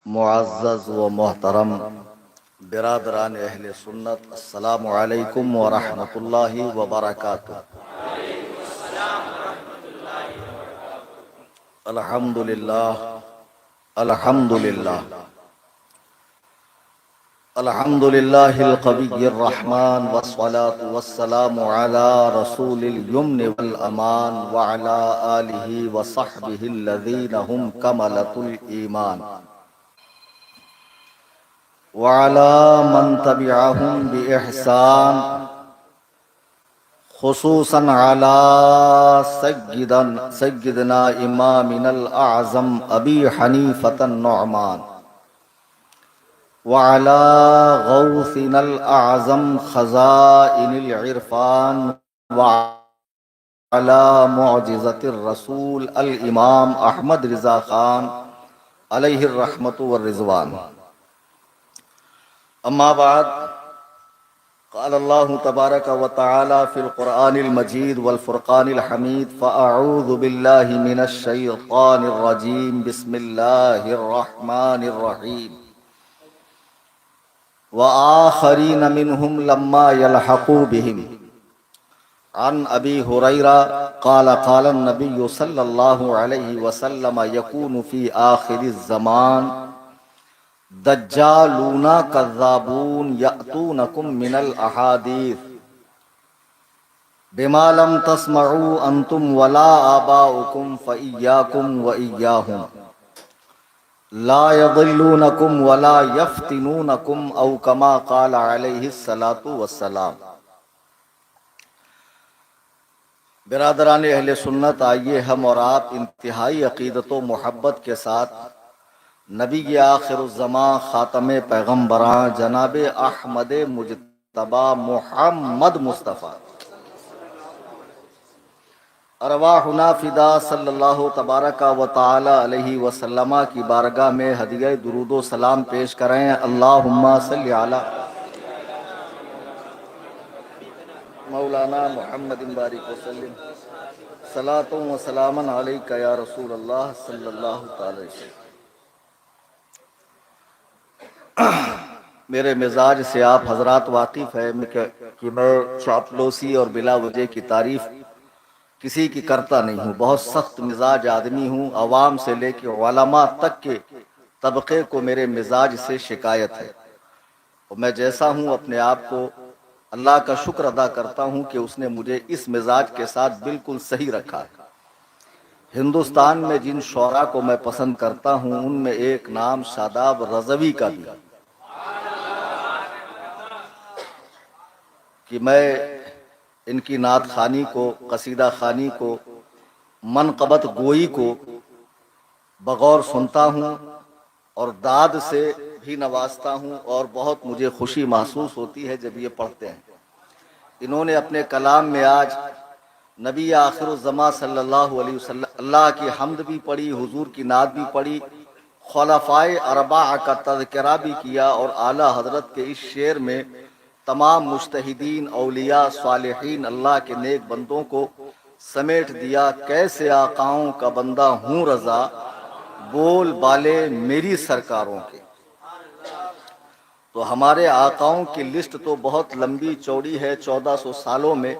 معزز و محترم برادران اہل سنت، السلام علیکم ورحمۃ اللہ وبرکاتہ۔ الحمد للہ الحمد للہ الحمد للہ القوی الرحمن والصلاة والسلام علی رسول الیمن والامان وعلی آلہ وصحبہ الذین هم کملۃ الایمان وعلى من تبعهم بإحسان، خصوصا على سيدنا إمامنا الأعظم أبي حنيفة النعمان، وعلى غوثنا الأعظم خزائن العرفان، وعلى معجزة الرسول الإمام أحمد رضا خان عليه الرحمة والرضوان۔ اما بعد، قال اللہ تبارک و تعالی فی القرآن المجید والفرقان الحمید، فاعوذ باللہ من الشیطان الرجیم، بسم اللہ الرحمن الرحیم، وآخرین منہم لما یلحقوا بہم۔ عن ابی ہریرہ قال قال النبی صلی اللہ علیہ وسلم، یکون فی آخر الزمان دجالون کذابون یأتونکم من الاحادیث بما لم تسمعوا انتم ولا آباؤکم فإیاکم وإیاہم لا یضلونکم ولا یفتنونکم، او کما قال علیہ الصلاۃ والسلام۔ برادران اہل سنت، آئیے ہم اور آپ انتہائی عقیدت و محبت کے ساتھ نبی آخر الزمان خاتم پیغمبراں جناب احمد مجتبی محمد مصطفیٰ ارواحنا فدا صلی اللہ تبارک و تعالی علیہ وسلم کی بارگاہ میں ہدیہ درود و سلام پیش کریں۔ اللہم صلی علی مولانا محمد بارک وسلم، صلاۃ و سلام علیک یا رسول اللہ صلی اللہ تعالی وسلم۔ میرے مزاج سے آپ حضرات واقف ہیں کہ میں چاپلوسی اور بلا وجہ کی تعریف کسی کی کرتا نہیں ہوں۔ بہت سخت مزاج آدمی ہوں، عوام سے لے کے علماء تک کے طبقے کو میرے مزاج سے شکایت ہے، اور میں جیسا ہوں اپنے آپ کو اللہ کا شکر ادا کرتا ہوں کہ اس نے مجھے اس مزاج کے ساتھ بالکل صحیح رکھا ہے۔ ہندوستان میں جن شعراء کو میں پسند کرتا ہوں ان میں ایک نام شاداب رضوی کا بھی ہے، کہ میں ان کی نعت خوانی کو، قصیدہ خوانی کو، منقبت گوئی کو بغور سنتا ہوں اور داد سے بھی نوازتا ہوں، اور بہت مجھے خوشی محسوس ہوتی ہے جب یہ پڑھتے ہیں۔ انہوں نے اپنے کلام میں آج نبی آخر الزمان صلی اللہ علیہ وسلم اللہ کی حمد بھی پڑھی، حضور کی نعت بھی پڑھی، خلفائے اربعہ کا تذکرہ بھی کیا، اور اعلیٰ حضرت کے اس شعر میں تمام مجتہدین، اولیاء، صالحین، اللہ کے نیک بندوں کو سمیٹ دیا۔ کیسے آقاؤں کا بندہ ہوں رضا، بول بالے میری سرکاروں کے۔ تو ہمارے آقاؤں کی لسٹ تو بہت لمبی چوڑی ہے، 1400 سالوں میں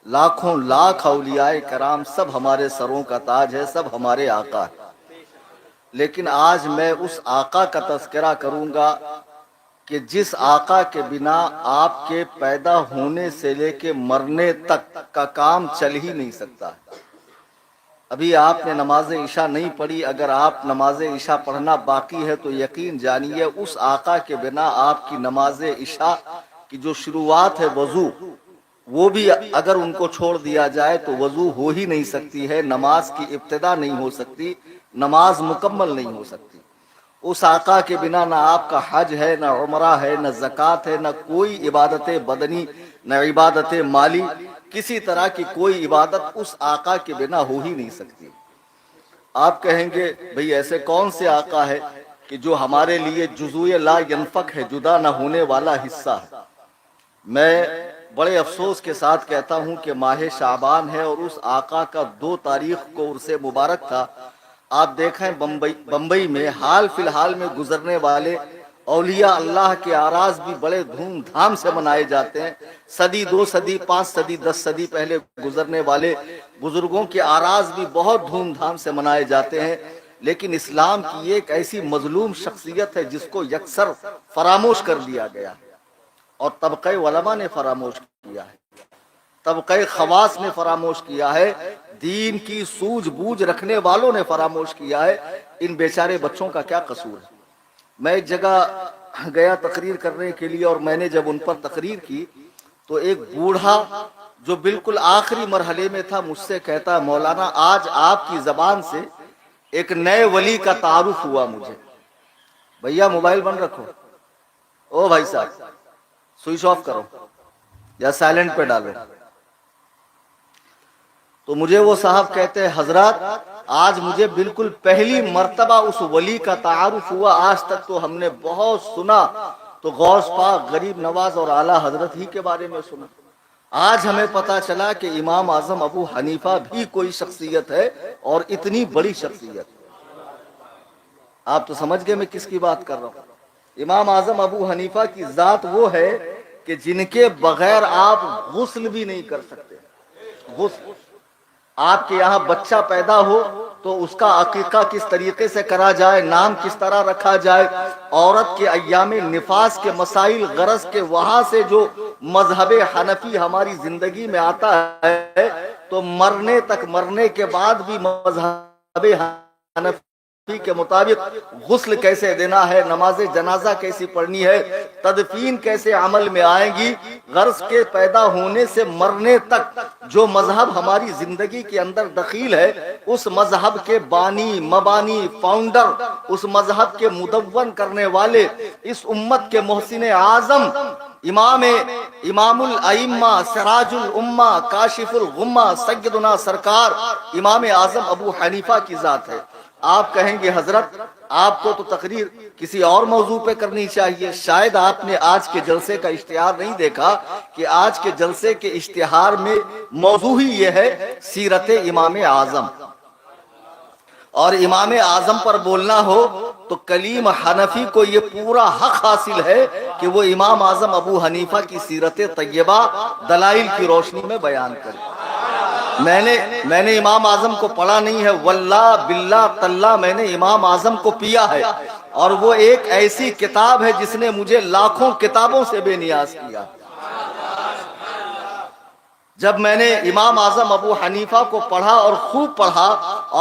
لاکھوں لاکھ اولیاء کرام سب ہمارے سروں کا تاج ہے، سب ہمارے آقا ہیں۔ لیکن آج میں اس آقا کا تذکرہ کروں گا کہ جس آقا کے بنا آپ کے پیدا ہونے سے لے کے مرنے تک کا کام چل ہی نہیں سکتا ہے۔ ابھی آپ نے نماز عشاء نہیں پڑھی، اگر آپ نماز عشاء پڑھنا باقی ہے تو یقین جانیے اس آقا کے بنا آپ کی نماز عشاء کی جو شروعات ہے وضو، وہ بھی اگر ان کو چھوڑ دیا جائے تو وضو ہو ہی نہیں سکتی ہے، نماز کی ابتدا نہیں ہو سکتی، نماز مکمل نہیں ہو سکتی۔ اس آقا کے بنا نہ آپ کا حج ہے، نہ عمرہ ہے، نہ زکوٰۃ ہے، نہ کوئی عبادت بدنی، نہ عبادت مالی، کسی طرح کی کوئی عبادت اس آقا کے بنا ہو ہی نہیں سکتی۔ آپ کہیں گے بھئی ایسے کون سے آقا ہے کہ جو ہمارے لیے جزو لا ینفک ہے، جدا نہ ہونے والا حصہ ہے؟ میں بڑے افسوس کے ساتھ کہتا ہوں کہ ماہ شعبان ہے اور اس آقا کا 2 تاریخ کو عرس مبارک تھا، آپ دیکھیں بمبئی میں حال فی الحال میں گزرنے والے اولیاء اللہ کے آراز بھی بڑے دھوم دھام سے منائے جاتے ہیں. صدی 2 صدی 5 صدی 10 صدی پہلے گزرنے والے بزرگوں کے آراز بھی بہت دھوم دھام سے منائے جاتے ہیں. لیکن اسلام کی ایک ایسی مظلوم شخصیت ہے جس کو یکسر فراموش کر دیا گیا اور طبقہ علماء نے فراموش کیا ہے, طبقہ خواص نے فراموش کیا ہے, دین کی سوجھ بوجھ رکھنے والوں نے فراموش کیا ہے. ان بیچارے بچوں کا کیا قصور ہے؟ میں ایک جگہ گیا تقریر کرنے کے لیے اور میں نے جب ان پر تقریر کی تو ایک بوڑھا جو بالکل آخری مرحلے میں تھا مجھ سے کہتا, مولانا آج آپ کی زبان سے ایک نئے ولی کا تعارف ہوا مجھے. بھیا موبائل بند رکھو, او بھائی صاحب سوئچ آف کرو یا سائلنٹ پہ ڈالو. تو مجھے وہ صاحب کہتے ہیں حضرات آج مجھے بالکل پہلی مرتبہ اس ولی کا تعارف ہوا, آج تک تو ہم نے بہت سنا تو غوث پاک غریب نواز اور اعلیٰ حضرت ہی کے بارے میں سنا. آج ہمیں پتا چلا کہ امام اعظم ابو حنیفہ بھی کوئی شخصیت ہے اور اتنی بڑی شخصیت. آپ تو سمجھ گئے میں کس کی بات کر رہا ہوں. امام اعظم ابو حنیفہ کی ذات وہ ہے کہ جن کے بغیر آپ غسل بھی نہیں کر سکتے. غسل, آپ کے یہاں بچہ پیدا ہو تو اس کا عقیقہ کس طریقے سے کرا جائے, نام کس طرح رکھا جائے, عورت کے ایام نفاس کے مسائل, غرض کے وہاں سے جو مذہب حنفی ہماری زندگی میں آتا ہے تو مرنے تک, مرنے کے بعد بھی مذہب حنفی کے مطابق غسل کیسے دینا ہے, نماز جنازہ کیسی پڑھنی ہے, تدفین کیسے عمل میں آئے گی. غرض کے پیدا ہونے سے مرنے تک جو مذہب ہماری زندگی کے اندر دخیل ہے اس مذہب کے بانی مبانی فاؤنڈر, اس مذہب کے مدون کرنے والے, اس امت کے محسن اعظم امام الائمہ سراج الامہ کاشف الغمہ سیدنا سرکار امام اعظم ابو حنیفہ کی ذات ہے. آپ کہیں گے حضرت آپ کو تو تقریر کسی اور موضوع پہ کرنی چاہیے, شاید آپ نے آج کے جلسے کا اشتہار نہیں دیکھا کہ آج کے جلسے کے اشتہار میں موضوع ہی یہ ہے سیرت امام اعظم. اور امام اعظم پر بولنا ہو تو کلیم حنفی کو یہ پورا حق حاصل ہے کہ وہ امام اعظم ابو حنیفہ کی سیرت طیبہ دلائل کی روشنی میں بیان کرے. میں نے امام اعظم کو پڑھا نہیں ہے, واللہ باللہ تاللہ میں نے امام اعظم کو پیا ہے, اور وہ ایک ایسی کتاب ہے جس نے مجھے لاکھوں کتابوں سے بے نیاز کیا. جب میں نے امام اعظم ابو حنیفہ کو پڑھا اور خوب پڑھا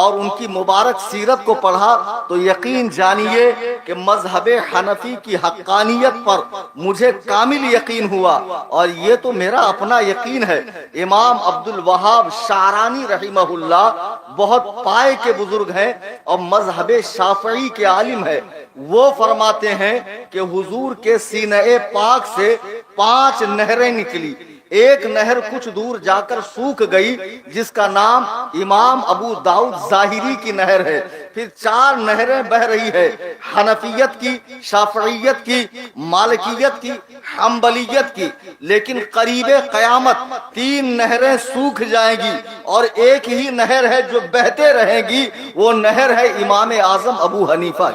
اور ان کی مبارک سیرت کو پڑھا تو یقین جانیے کہ مذہب حنفی کی حقانیت پر مجھے کامل یقین ہوا. اور یہ تو میرا اپنا یقین ہے. امام عبد الوہاب شعرانی رحمہ اللہ بہت پائے کے بزرگ ہیں اور مذہب شافعی کے عالم ہیں. وہ فرماتے ہیں کہ حضور کے سینہ پاک سے 5 نہریں نکلی. ایک نہر کچھ دور جا کر سوکھ گئی جس کا نام امام ابو داؤد ظاہری کی نہر ہے. پھر 4 نہریں بہ رہی ہے, حنفیت کی, شافعیت کی, مالکیت کی, حنبلیت کی. لیکن قریب قیامت 3 نہریں سوکھ جائیں گی اور ایک ہی نہر ہے جو بہتے رہیں گی, وہ نہر ہے امام اعظم ابو حنیفہ.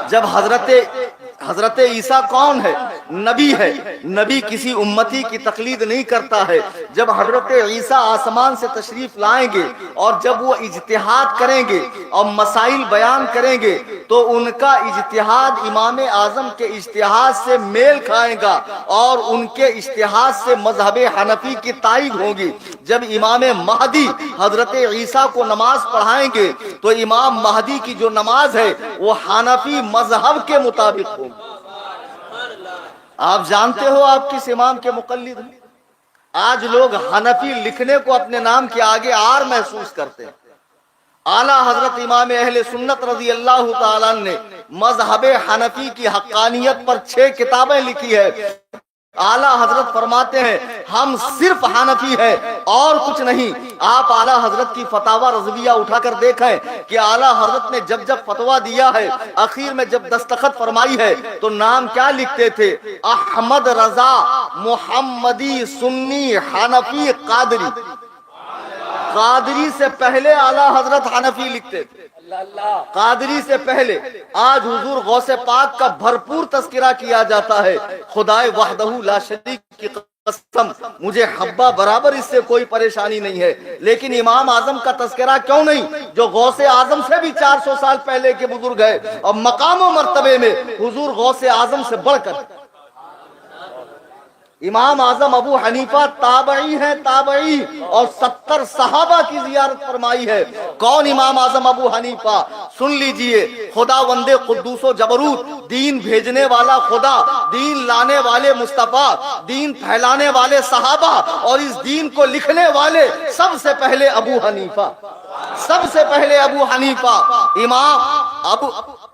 جب حضرت عیسیٰ کون ہے؟ نبی ہے. نبی کسی امتی کی تقلید نہیں کرتا ہے. جب حضرت عیسیٰ آسمان سے تشریف لائیں گے اور جب وہ اجتہاد کریں گے اور مسائل بیان کریں گے تو ان کا اجتہاد امام اعظم کے اجتہاد سے میل کھائے گا اور ان کے اجتہاد سے مذہب حنفی کی تائید ہوگی. جب امام مہدی حضرت عیسیٰ کو نماز پڑھائیں گے تو امام مہدی کی جو نماز ہے وہ حنفی مذہب کے مطابق ہوگی. آپ جانتے ہو آپ کس امام کے مقلد ہیں؟ آج لوگ حنفی لکھنے کو اپنے نام کے آگے آر محسوس کرتے ہیں. اعلیٰ حضرت امام اہل سنت رضی اللہ تعالیٰ نے مذہب حنفی کی حقانیت پر 6 کتابیں لکھی ہے. اعلیٰ حضرت فرماتے ہیں ہم صرف حنفی ہیں اور کچھ نہیں. آپ اعلیٰ حضرت کی فتاوی رضویہ اٹھا کر دیکھیں کہ اعلیٰ حضرت نے جب فتویٰ دیا ہے اخیر میں جب دستخط فرمائی ہے تو نام کیا لکھتے تھے؟ احمد رضا محمدی سنی حنفی قادری. قادری سے پہلے اعلیٰ حضرت حنفی لکھتے تھے، قادری سے پہلے۔ آج حضور غوث پاک کا بھرپور تذکرہ کیا جاتا ہے، خدائے وحدہ لا شریک کی قسم مجھے حبہ برابر اس سے کوئی پریشانی نہیں ہے، لیکن امام اعظم کا تذکرہ کیوں نہیں، جو غوث اعظم سے بھی 400 سال پہلے کے بزرگ ہے، اور مقام و مرتبے میں حضور غوث اعظم سے بڑھ کر۔ امام اعظم ابو حنیفہ تابعی ہیں، تابعی، اور 70 صحابہ کی زیارت فرمائی ہے۔ کون امام اعظم ابو حنیفہ؟ سن لیجئے، خدا وند قدوس و جبروت، دین بھیجنے والا خدا، دین لانے والے مصطفیٰ، دین پھیلانے والے صحابہ، اور اس دین کو لکھنے والے سب سے پہلے ابو حنیفہ، سب سے پہلے ابو حنیفہ۔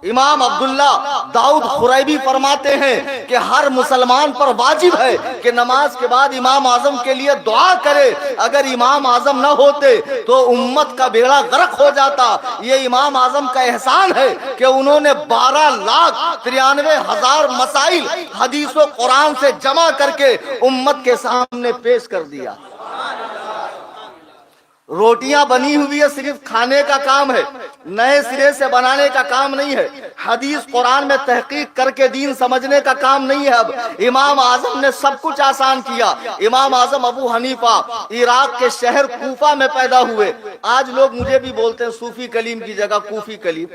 امام عبداللہ داؤد خریبی فرماتے ہیں کہ ہر مسلمان پر واجب ہے کہ نماز کے بعد امام اعظم کے لیے دعا کرے، اگر امام اعظم نہ ہوتے تو امت کا بیڑا غرق ہو جاتا۔ یہ امام اعظم کا احسان ہے کہ انہوں نے 12,93,000 مسائل حدیث و قرآن سے جمع کر کے امت کے سامنے پیش کر دیا۔ روٹیاں بنی ہوئی ہے، صرف کھانے کا کام ہے، نئے سرے سے بنانے کا کام نہیں ہے، حدیث قرآن میں تحقیق کر کے دین سمجھنے کا کام نہیں ہے۔ اب امام اعظم نے سب کچھ آسان کیا۔ امام اعظم ابو حنیفہ عراق کے شہر کوفہ میں پیدا ہوئے۔ آج لوگ مجھے بھی بولتے ہیں صوفی کلیم کی جگہ کوفی کلیم،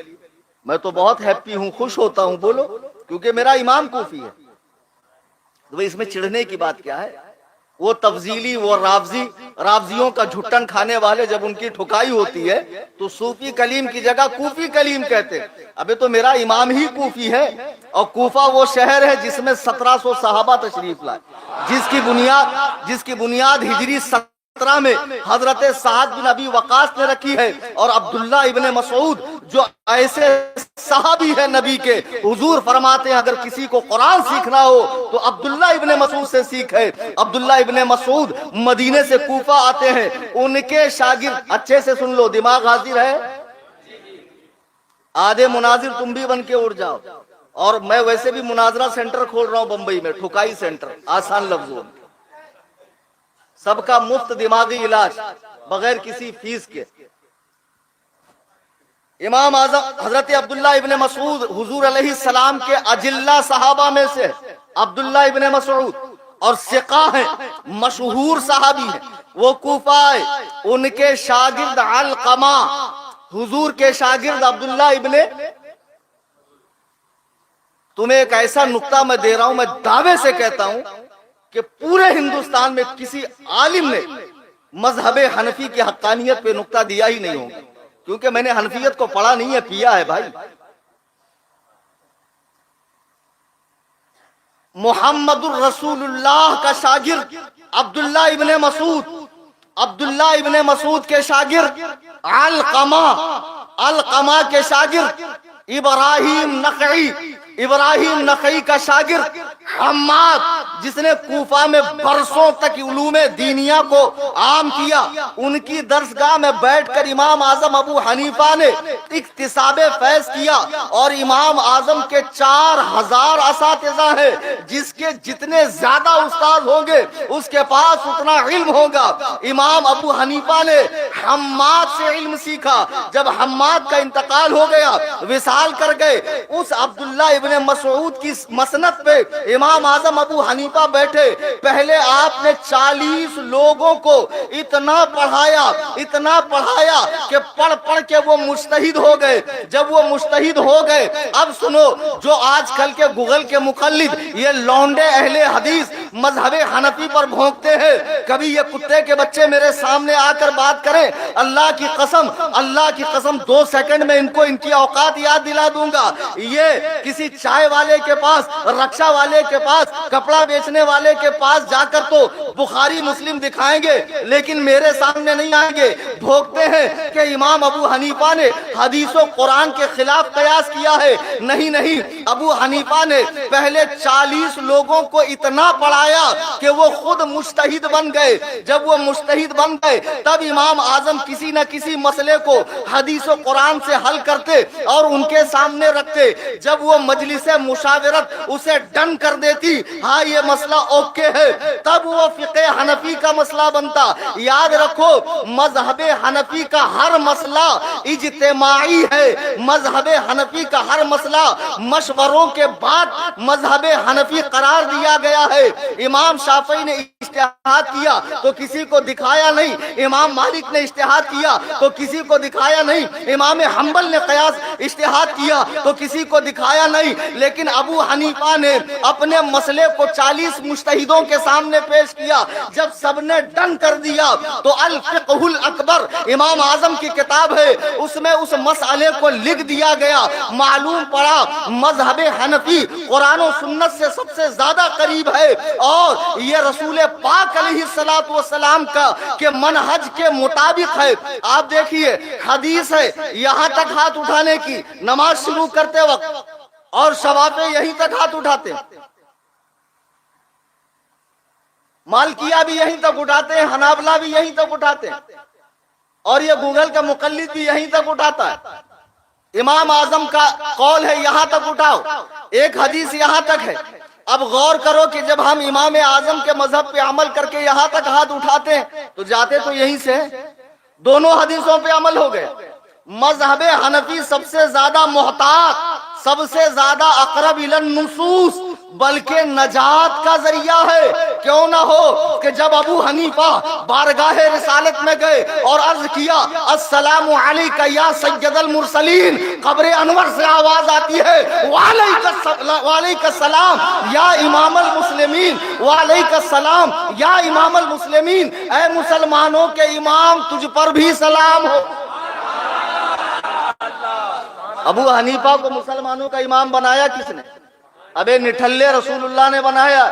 میں تو بہت ہیپی ہوں، خوش ہوتا ہوں، بولو، کیونکہ میرا امام کوفی ہے۔ تو اس میں چڑھنے کی بات کیا ہے؟ وہ تفضیلی، وہ رافضیوں کا جھٹن کھانے والے جب ان کی ٹھکائی ہوتی ہے تو صوفی کلیم کی جگہ کوفی کلیم کہتے ہیں۔ ابھی تو میرا امام ہی کوفی ہے، اور کوفہ وہ شہر ہے جس میں 1700 صحابہ تشریف لائے، جس کی بنیاد ہجری 17 میں حضرت سعد بن ابی وقاص نے رکھی ہے، اور عبداللہ ابن مسعود جو ایسے صحابی ہے نبی کے، حضور فرماتے ہیں اگر کسی کو قرآن سیکھنا ہو تو عبداللہ ابن مسعود سے سیکھے۔ عبداللہ ابن مسعود مدینے سے کوفہ آتے ہیں، ان کے شاگرد، اچھے سے سن لو، دماغ حاضر ہے، آدھے مناظر تم بھی بن کے اڑ جاؤ، اور میں ویسے بھی مناظرہ سینٹر کھول رہا ہوں بمبئی میں، ٹھکائی سینٹر، آسان لفظوں میں، سب کا مفت دماغی علاج بغیر کسی فیس کے۔ امام اعظم حضرت عبداللہ ابن مسعود حضور علیہ السلام کے اجلہ صحابہ میں سے، عبداللہ ابن مسعود، اور ثقہ ہیں، مشہور صحابی ہیں، وہ کوفہ آئے، ان کے شاگرد علقمہ، حضور کے شاگرد عبداللہ ابن، تمہیں ایک ایسا نقطہ میں دے رہا ہوں، میں دعوے سے کہتا ہوں کہ پورے ہندوستان میں کسی عالم نے مذہب حنفی کی حقانیت پہ نقطہ دیا ہی نہیں ہوگا، کیونکہ میں نے حنفیت کو پڑھا نہیں ہے، پیا ہے بھائی۔ محمد الرسول اللہ کا شاگرد عبداللہ ابن مسعود، عبداللہ ابن مسعود کے شاگرد علقمہ کے شاگرد ابراہیم نخعی کا شاگرد حماد، جس نے کوفہ میں برسوں تک علوم دینیہ کو عام کیا، ان کی درسگاہ میں بیٹھ کر امام اعظم ابو حنیفہ نے اکتساب فیض کیا، اور امام اعظم کے 4000 اساتذہ ہیں، جس کے جتنے زیادہ استاد ہوں گے اس کے پاس اتنا علم ہوگا۔ امام ابو حنیفہ نے حماد سے علم سیکھا، جب حماد کا انتقال ہو گیا، وصال کر گئے، اس عبداللہ ابن مسعود کی مسند پہ امام اعظم ابو حنیفہ بیٹھے، پہلے آپ نے 40 لوگوں کو اتنا پڑھایا کہ پڑھ کے وہ مجتہد ہو گئے۔ جب وہ مجتہد ہو گئے، اب سنو، جو آج کل کے گوگل کے مقلد، یہ لونڈے اہل حدیث مذہب حنفی پر بھونکتے ہیں، کبھی یہ کتے کے بچے میرے سامنے آ کر بات کریں، اللہ کی قسم 2 سیکنڈ میں ان کو ان کی اوقات یاد دلا دوں گا۔ یہ کسی چائے والے کے پاس، رکشہ والے کے پاس، کپڑا بیچنے والے کے پاس جا کر تو بخاری مسلم دکھائیں گے، لیکن میرے سامنے نہیں آئیں گے۔ بھوکتے ہیں کہ امام ابو حنیفہ نے حدیث و قرآن کے خلاف قیاس کیا ہے۔ نہیں، ابو حنیفہ نے پہلے 40 لوگوں کو اتنا پڑھا آیا کہ وہ خود مجتہد بن گئے. جب وہ مجتہد بن گئے تب امام اعظم کسی نہ کسی مسئلے کو حدیث و قرآن سے حل کرتے اور ان کے سامنے رکھتے. جب وہ مجلس مشاورت اسے ڈن کر دیتی, ہاں یہ مسئلہ اوکے ہے, تب وہ فقہ حنفی کا مسئلہ بنتا. یاد رکھو مذہب حنفی کا ہر مسئلہ اجتماعی ہے. مذہب حنفی کا ہر مسئلہ مشوروں کے بعد مذہب حنفی قرار دیا گیا ہے. امام شافعی نے اجتہاد کیا تو کسی کو دکھایا نہیں, امام مالک نے اجتہاد کیا تو کسی کو دکھایا نہیں, امام حنبل نے قیاس اجتہاد کیا تو کسی کو دکھایا نہیں, لیکن ابو حنیفہ نے اپنے مسئلے کو 40 مجتہدوں کے سامنے پیش کیا. جب سب نے ڈن کر دیا تو الفقہ الاکبر امام اعظم کی کتاب ہے, اس میں اس مسئلے کو لکھ دیا گیا. معلوم پڑا مذہب حنفی قرآن و سنت سے سب سے زیادہ قریب ہے اور یہ رسول پاک علیہ السلام کا کہ منہج کے مطابق ہے. آپ دیکھیے حدیث ہے یہاں تک ہاتھ اٹھانے کی, نماز شروع کرتے وقت, اور شوافی یہیں تک ہاتھ اٹھاتے, مالکیہ بھی یہیں تک اٹھاتے ہیں, حنابلہ بھی یہیں تک اٹھاتے ہیں, اور یہ گوگل کا مقلد بھی یہیں تک اٹھاتا ہے. امام اعظم کا قول ہے یہاں تک اٹھاؤ, ایک حدیث یہاں تک ہے. اب غور کرو کہ جب ہم امام اعظم کے مذہب پہ عمل کر کے یہاں تک ہاتھ اٹھاتے ہیں تو جاتے تو یہیں سے, دونوں حدیثوں پہ عمل ہو گئے. مذہب حنفی سب سے زیادہ محتاط, سب سے زیادہ اقرب الی النصوص, بلکہ نجات کا ذریعہ ہے. کیوں نہ ہو کہ جب ابو حنیفہ بارگاہ رسالت میں گئے اور عرض کیا السلام علیکہ یا سید المرسلین, قبر انور سے آواز آتی ہے وعلیکہ السلام یا امام المسلمین, وعلیکہ السلام یا امام المسلمین, اے مسلمانوں کے امام تجھ پر بھی سلام ہو. ابو حنیفہ کو مسلمانوں کا امام بنایا کس نے؟ ابے نٹھلے رسول اللہ نے بنایا,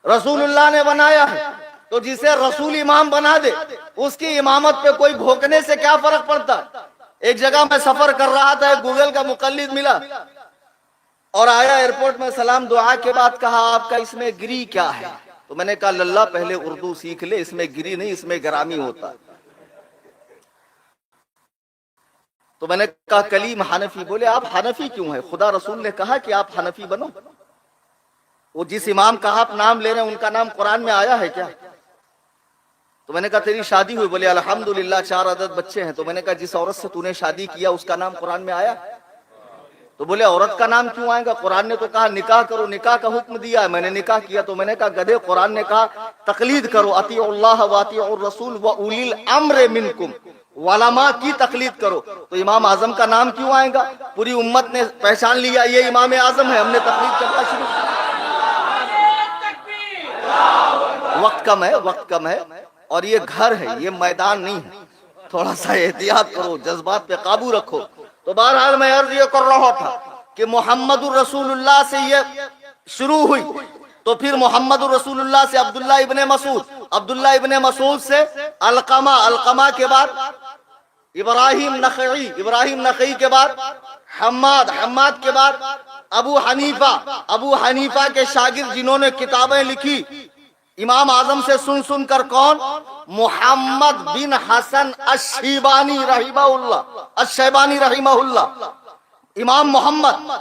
رسول اللہ نے بنایا ہے. تو جسے رسول امام بنا دے اس کی امامت پہ کوئی بھوکنے سے کیا فرق پڑتا؟ ایک جگہ میں سفر کر رہا تھا, ایک گوگل کا مقلد ملا اور آیا ایئرپورٹ میں, سلام دعا کے بعد کہا آپ کا اس میں گری کیا ہے؟ تو میں نے کہا للہ پہلے اردو سیکھ لے, اس میں گری نہیں اس میں گرامی ہوتا. تو میں نے کہا کلیم حنفی. بولے آپ حنفی کیوں ہیں؟ خدا رسول نے کہا کہ آپ حنفی بنو. وہ جس امام کا آپ نام لے رہے ہیں ان کا نام قرآن میں آیا ہے کیا؟ تو میں نے کہا تیری شادی ہوئی؟ بولے الحمدللہ 4 عدد بچے ہیں. تو میں نے کہا جس عورت سے تو نے شادی کیا اس کا نام قرآن میں آیا؟ تو بولے عورت کا نام کیوں آئے گا؟ قرآن نے تو کہا نکاح کرو, نکاح کا حکم دیا ہے, میں نے نکاح کیا. تو میں نے کہا گدھے, قرآن نے کہا تقلید کرو, اطیعوا اللہ واطیعوا الرسول واولی الامر منکم, علماء کی تقلید کرو. تو امام اعظم کا نام کیوں آئے گا؟ پوری امت نے پہچان لیا یہ امام اعظم ہے, ہم نے تقلید کرنا شروع کیا. وقت کم ہے, وقت کم ہے, اور یہ گھر ہے, یہ میدان نہیں ہے. تھوڑا سا احتیاط کرو, جذبات پہ قابو رکھو. تو بہرحال میں عرض یہ کر رہا تھا کہ محمد الرسول اللہ سے یہ شروع ہوئی, تو پھر محمد الرسول اللہ سے عبداللہ ابن مسعود, عبداللہ ابن مسعود سے علقمہ, علقمہ کے بعد ابراہیم نخعی, ابراہیم نخعی کے بعد حماد, حماد کے بعد ابو حنیفہ, ابو حنیفہ کے شاگرد جنہوں نے کتابیں لکھی امام اعظم سے سن سن کر, کون؟ محمد بن حسن الشیبانی رحمہ اللہ, الشیبانی رحمہ اللہ, امام محمد.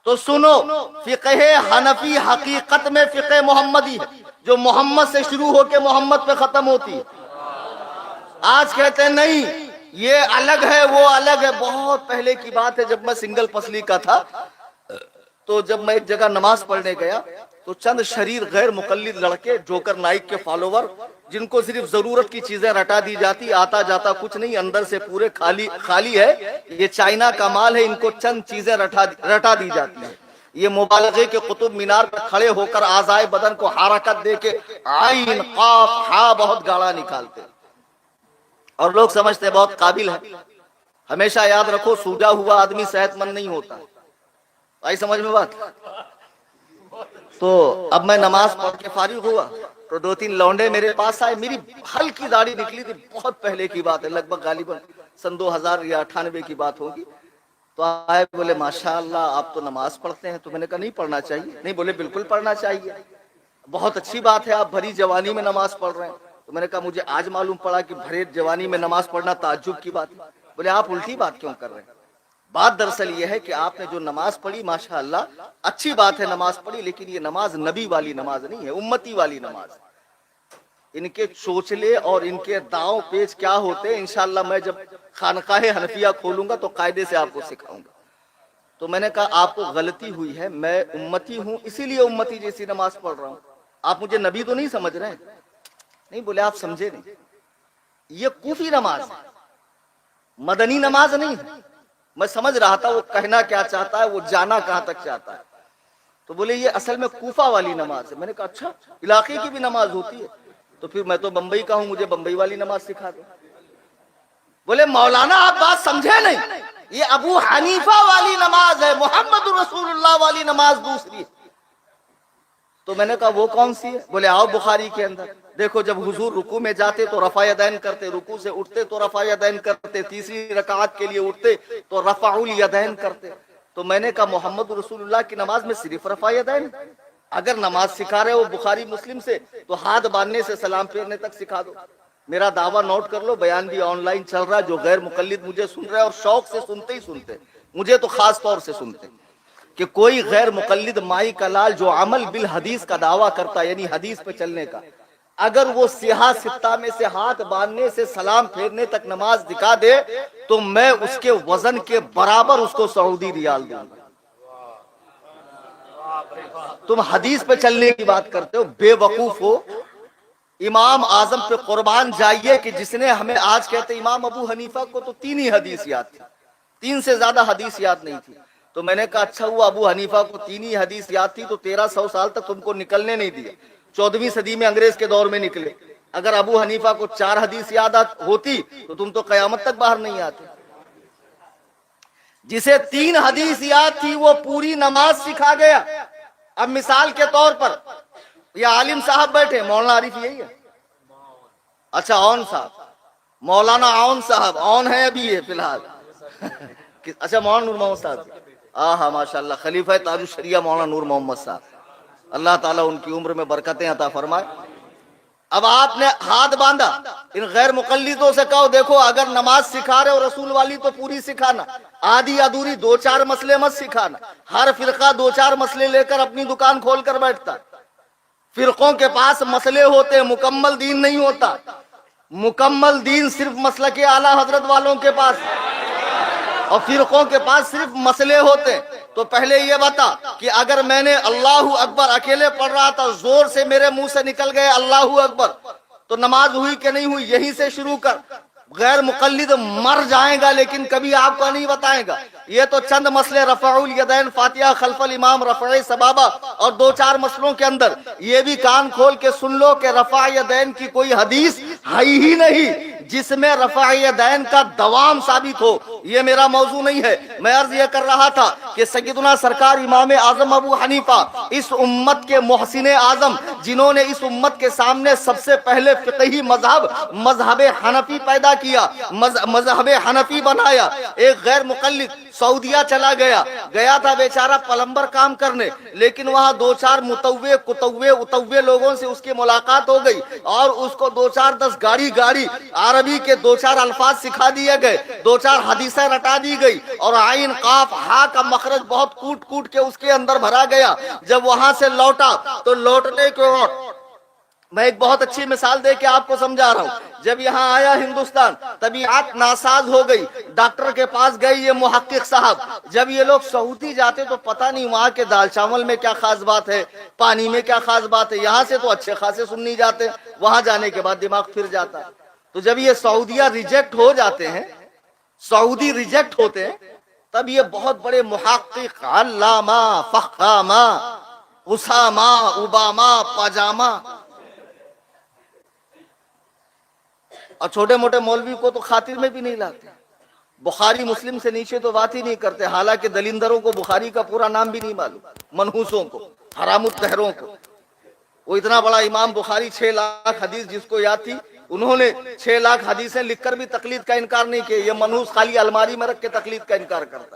تو سنو, فقہ حنفی حقیقت میں فقہ محمدی ہے, جو محمد سے شروع ہو کے محمد پہ ختم ہوتی ہے. آج کہتے ہیں نہیں یہ الگ ہے وہ الگ ہے. بہت پہلے کی بات ہے جب میں سنگل پسلی کا تھا, تو جب میں ایک جگہ نماز پڑھنے گیا تو چند شریر غیر مقلد لڑکے, جوکر نائک کے فالوور, جن کو صرف ضرورت کی چیزیں رٹا دی جاتی, آتا جاتا کچھ نہیں, اندر سے پورے خالی ہے, یہ چائنا کا مال ہے, ان کو چند چیزیں رٹا دی جاتی ہیں. یہ مبالغے کے قطب مینار پر کھڑے ہو کر اعضائے بدن کو حرکت دے کے عین قاف ہا بہت گاڑا نکالتے, اور لوگ سمجھتے بہت قابل ہے. ہمیشہ یاد رکھو سوجا ہوا آدمی صحت مند نہیں ہوتا. آئی سمجھ میں بات؟ تو اب میں نماز پڑھ کے فارغ ہوا تو 2-3 لونڈے میرے پاس آئے, میری ہلکی داڑھی نکلی تھی, بہت پہلے کی بات ہے, لگ بھگ غالباً سن 2000 یا 98 کی بات ہوگی. تو آئے, بولے ماشاءاللہ آپ تو نماز پڑھتے ہیں. تو میں نے کہا نہیں پڑھنا چاہیے. نہیں, بولے بالکل پڑھنا چاہیے. بہت اچھی بات ہے آپ بھری جوانی میں نماز پڑھ رہے ہیں. تو میں نے کہا مجھے آج معلوم پڑا کہ بھری جوانی میں نماز پڑھنا تعجب کی بات ہے. بولے آپ الٹی بات کیوں کر رہے ہیں؟ بات دراصل یہ ہے کہ آپ نے جو نماز پڑھی ماشاء اللہ اچھی بات ہے نماز پڑھی، لیکن یہ نماز نبی والی نماز نہیں ہے، امتی والی نماز ہے. ان کے چوچلے اور ان کے داؤں پیچ کیا ہوتے ہیں انشاءاللہ میں جب خانقاہ حنفیہ کھولوں گا تو قاعدے سے آپ کو سکھاؤں گا. تو میں نے کہا آپ کو غلطی ہوئی ہے، میں امتی ہوں اسی لیے امتی جیسی نماز پڑھ رہا ہوں. آپ مجھے نبی تو نہیں سمجھ رہے ہیں؟ نہیں. بولے آپ سمجھے نہیں، یہ کوفی نماز ہے، مدنی نماز نہیں ہے. میں سمجھ رہا تھا وہ کہنا کیا چاہتا ہے، وہ جانا کہاں تک چاہتا ہے. تو بولے یہ اصل میں کوفہ والی نماز ہے. میں نے کہا اچھا علاقے کی بھی نماز ہوتی ہے؟ تو پھر میں تو بمبئی کا ہوں، مجھے بمبئی والی نماز سکھا دو. بولے مولانا آپ بات سمجھے نہیں، یہ ابو حنیفہ والی نماز ہے، محمد رسول اللہ والی نماز دوسری ہے. تو میں نے کہا وہ کون سی ہے؟ بولے آؤ بخاری کے اندر دیکھو، جب حضور رکوع میں جاتے تو رفع یدین کرتے، رکوع سے اٹھتے تو رفع یدین کرتے، تیسری رکعت کے لیے اٹھتے تو رفع الیدین کرتے. تو میں نے کہا محمد رسول اللہ کی نماز میں صرف رفع یدین. اگر نماز سکھا رہے ہو بخاری مسلم سے تو ہاتھ باندھنے سے سلام پھیرنے تک سکھا دو. میرا دعویٰ نوٹ کر لو، بیان بھی آن لائن چل رہا ہے. جو غیر مقلد مجھے سن رہے ہیں اور شوق سے سنتے ہی سنتے، مجھے تو خاص طور سے سنتے، کہ کوئی غیر مقلد مائی کا لال جو عمل بالحدیث کا دعویٰ کرتا ہے، یعنی حدیث پہ چلنے کا، اگر وہ سیاہ ستہ میں سے ہاتھ باندھنے سے سلام پھیرنے تک نماز دکھا دے تو میں اس کے وزن کے برابر اس کو سعودی ریال دوں گا. تم حدیث پہ چلنے کی بات کرتے ہو، بے وقوف ہو. امام اعظم پہ قربان جائیے کہ جس نے ہمیں آج کہتے امام ابو حنیفہ کو تو 3 ہی حدیث یاد تھی، 3 سے زیادہ حدیث یاد نہیں تھی. تو میں نے کہا اچھا ہوا ابو حنیفہ کو 3 ہی حدیث یاد تھی تو 1300 سال تک تم کو نکلنے نہیں دیا. 14ویں صدی میں انگریز کے دور میں نکلے. اگر ابو حنیفہ کو 4 حدیث یاد ہوتی تو تم تو قیامت تک باہر نہیں آتے. جسے 3 حدیث یاد تھی وہ پوری نماز سکھا گیا. اب مثال کے طور پر یہ عالم صاحب بیٹھے، مولانا عارف یہی ہے؟ اچھا اون صاحب، مولانا اون صاحب اون ہے ابھی یہ فی الحال. اچھا مولانا نور محمد صاحب، ہاں ماشاء اللہ خلیفہ تاج الشریعہ مولانا نور محمد صاحب، اللہ تعالیٰ ان کی عمر میں برکتیں عطا فرمائے. اب آپ نے ہاتھ باندھا، ان غیر مقلدوں سے کہو دیکھو اگر نماز سکھا رہے ہو رسول والی تو پوری سکھانا، آدھی ادھوری 2-4 مسئلے مت سکھانا. ہر فرقہ 2-4 مسئلے لے کر اپنی دکان کھول کر بیٹھتا. فرقوں کے پاس مسئلے ہوتے، مکمل دین نہیں ہوتا. مکمل دین صرف مسلک اعلیٰ حضرت والوں کے پاس، اور فرقوں کے پاس صرف مسئلے ہوتے. تو پہلے یہ بتا کہ اگر میں نے اللہ اکبر اکیلے پڑھ رہا تھا، زور سے میرے منہ سے نکل گئے اللہ اکبر، تو نماز ہوئی کہ نہیں ہوئی؟ یہیں سے شروع کر. غیر مقلد مر جائے گا لیکن کبھی آپ کو نہیں بتائے گا. یہ تو چند مسئلے رفع الیدین، فاتحہ خلف الامام، رفع سبابہ اور 2-4 مسئلوں کے اندر یہ بھی کان کھول کے سن لو کہ رفع یدین کی کوئی حدیث ہے ہی نہیں جس میں رفع یدین کا دوام ثابت ہو. یہ میرا موضوع نہیں ہے. میں عرض یہ کر رہا تھا کہ سیدنا سرکار امام اعظم ابو حنیفہ اس امت کے محسن اعظم، جنہوں نے اس امت کے سامنے سب سے پہلے فقہی مذہب حنفی پیدا کیا، مذہب حنفی بنایا. ایک غیر مقلد سعودیہ چلا گیا تھا بیچارہ پلمبر کام کرنے، لیکن وہاں 2-4 متوے کتوے اتوے لوگوں سے اس کی ملاقات ہو گئی اور اس کو 2-4-10 گاڑی عربی کے 2-4 الفاظ سکھا دیے گئے، 2-4 حدیثیں رٹا دی گئی اور عین قاف ہا کا مخرج بہت کوٹ کے اس کے اندر بھرا گیا. جب وہاں سے لوٹا تو لوٹنے کے وقت میں ایک بہت اچھی مثال دے کے آپ کو سمجھا رہا ہوں. جب یہاں آیا ہندوستان طبیعت ناساز ہو گئی، ڈاکٹر کے پاس گئی یہ محقق صاحب. جب یہ لوگ سعودی جاتے تو پتہ نہیں وہاں کے دال چاول میں کیا خاص بات ہے، پانی میں کیا خاص بات ہے. یہاں سے تو اچھے خاصے سننی جاتے، وہاں جانے کے بعد دماغ پھر جاتا. تو جب یہ سعودیہ ریجیکٹ ہو جاتے ہیں، سعودی ریجیکٹ ہوتے ہیں، تب یہ بہت بڑے محقق علامہ فخامہ اسامہ اوباما پاجامہ اور چھوٹے موٹے مولوی کو تو خاطر میں بھی نہیں لاتے. بخاری مسلم سے نیچے تو بات ہی نہیں کرتے، حالانکہ دلندروں کو بخاری کا پورا نام بھی نہیں معلوم، منحوسوں کو، حرام الطاہروں کو. وہ اتنا بڑا امام بخاری 6 لاکھ حدیث جس کو یاد تھی، انہوں نے 6 لاکھ حدیثیں لکھ کر بھی تقلید کا انکار نہیں کیا. یہ منحوس خالی الماری میں رکھ کے تقلید کا انکار کرتا.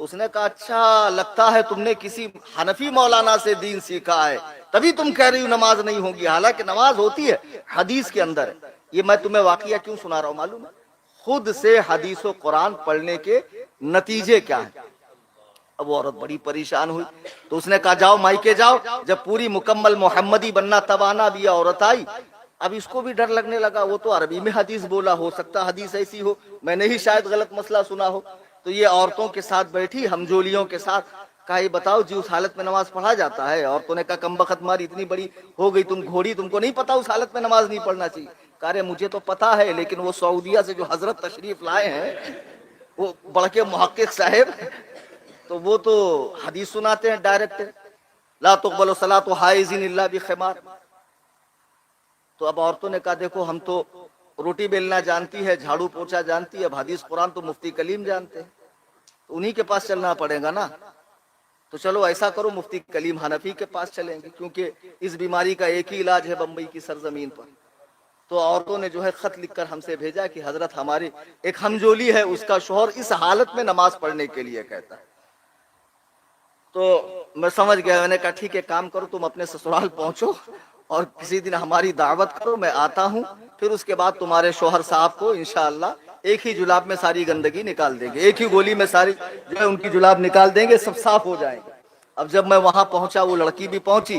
تو اس نے کہا اچھا لگتا ہے تم نے کسی حنفی مولانا سے دین سیکھا ہے تبھی تم کہہ رہی ہو نماز نہیں ہوگی، حالانکہ نماز ہوتی ہے، حدیث کے اندر ہے۔ یہ میں تمہیں واقعہ کیوں سنا رہا ہوں معلوم ہے؟ خود سے حدیث و قرآن پڑھنے کے نتیجے کیا ہیں۔ اب وہ عورت بڑی پریشان ہوئی تو اس نے کہا جاؤ مائکے جاؤ، جب پوری مکمل محمدی بننا تب آنا۔ اب یہ عورت آئی، اب اس کو بھی ڈر لگنے لگا، وہ تو عربی میں حدیث بولا، ہو سکتا حدیث ایسی ہو، میں نے ہی شاید غلط مسئلہ سنا ہو۔ تو یہ عورتوں کے ساتھ بیٹھی، ہمجولیوں کے ساتھ، کہا یہ بتاؤ جی اس حالت میں نماز پڑھا جاتا ہے؟ عورتوں نے کہا کم بخت تمہاری اتنی بڑی ہو گئی تم گھوڑی، تم کو نہیں پتا اس حالت میں نماز نہیں پڑھنا چاہیے؟ کہا رہے مجھے تو پتا ہے، لیکن وہ سعودیہ سے جو حضرت تشریف لائے ہیں وہ بڑکے محقق صاحب، تو وہ تو حدیث سناتے ہیں ڈائریکٹ، لا تقبل صلاۃ حائض الا بخمار۔ تو اب عورتوں نے کہا دیکھو ہم تو روٹی بیلنا جانتی ہے، جھاڑو پوچھا جانتی ہے، اب حدیث قرآن تو مفتی کلیم جانتے ہیں، تو انہی کے پاس چلنا پڑے گا نا۔ تو چلو ایسا کرو مفتی کلیم حنفی کے پاس چلیں گے، کیونکہ اس بیماری کا ایک ہی علاج ہے بمبئی کی سرزمین پر۔ تو عورتوں نے جو ہے خط لکھ کر ہم سے بھیجا کہ حضرت ہماری ایک ہمجولی ہے، اس کا شوہر اس حالت میں نماز پڑھنے کے لیے کہتا ہے۔ تو میں سمجھ گیا، میں نے کہا ٹھیک ہے کام کرو، تم اپنے سسرال پہنچو اور کسی دن ہماری دعوت کرو، میں آتا ہوں، پھر اس کے بعد تمہارے شوہر صاحب کو انشاءاللہ ایک ہی جلاب میں ساری گندگی نکال دیں گے، ایک ہی گولی میں ساری جو ہے ان کی جلاب نکال دیں گے، سب صاف ہو جائیں گے۔ اب جب میں وہاں پہنچا، وہ لڑکی بھی پہنچی،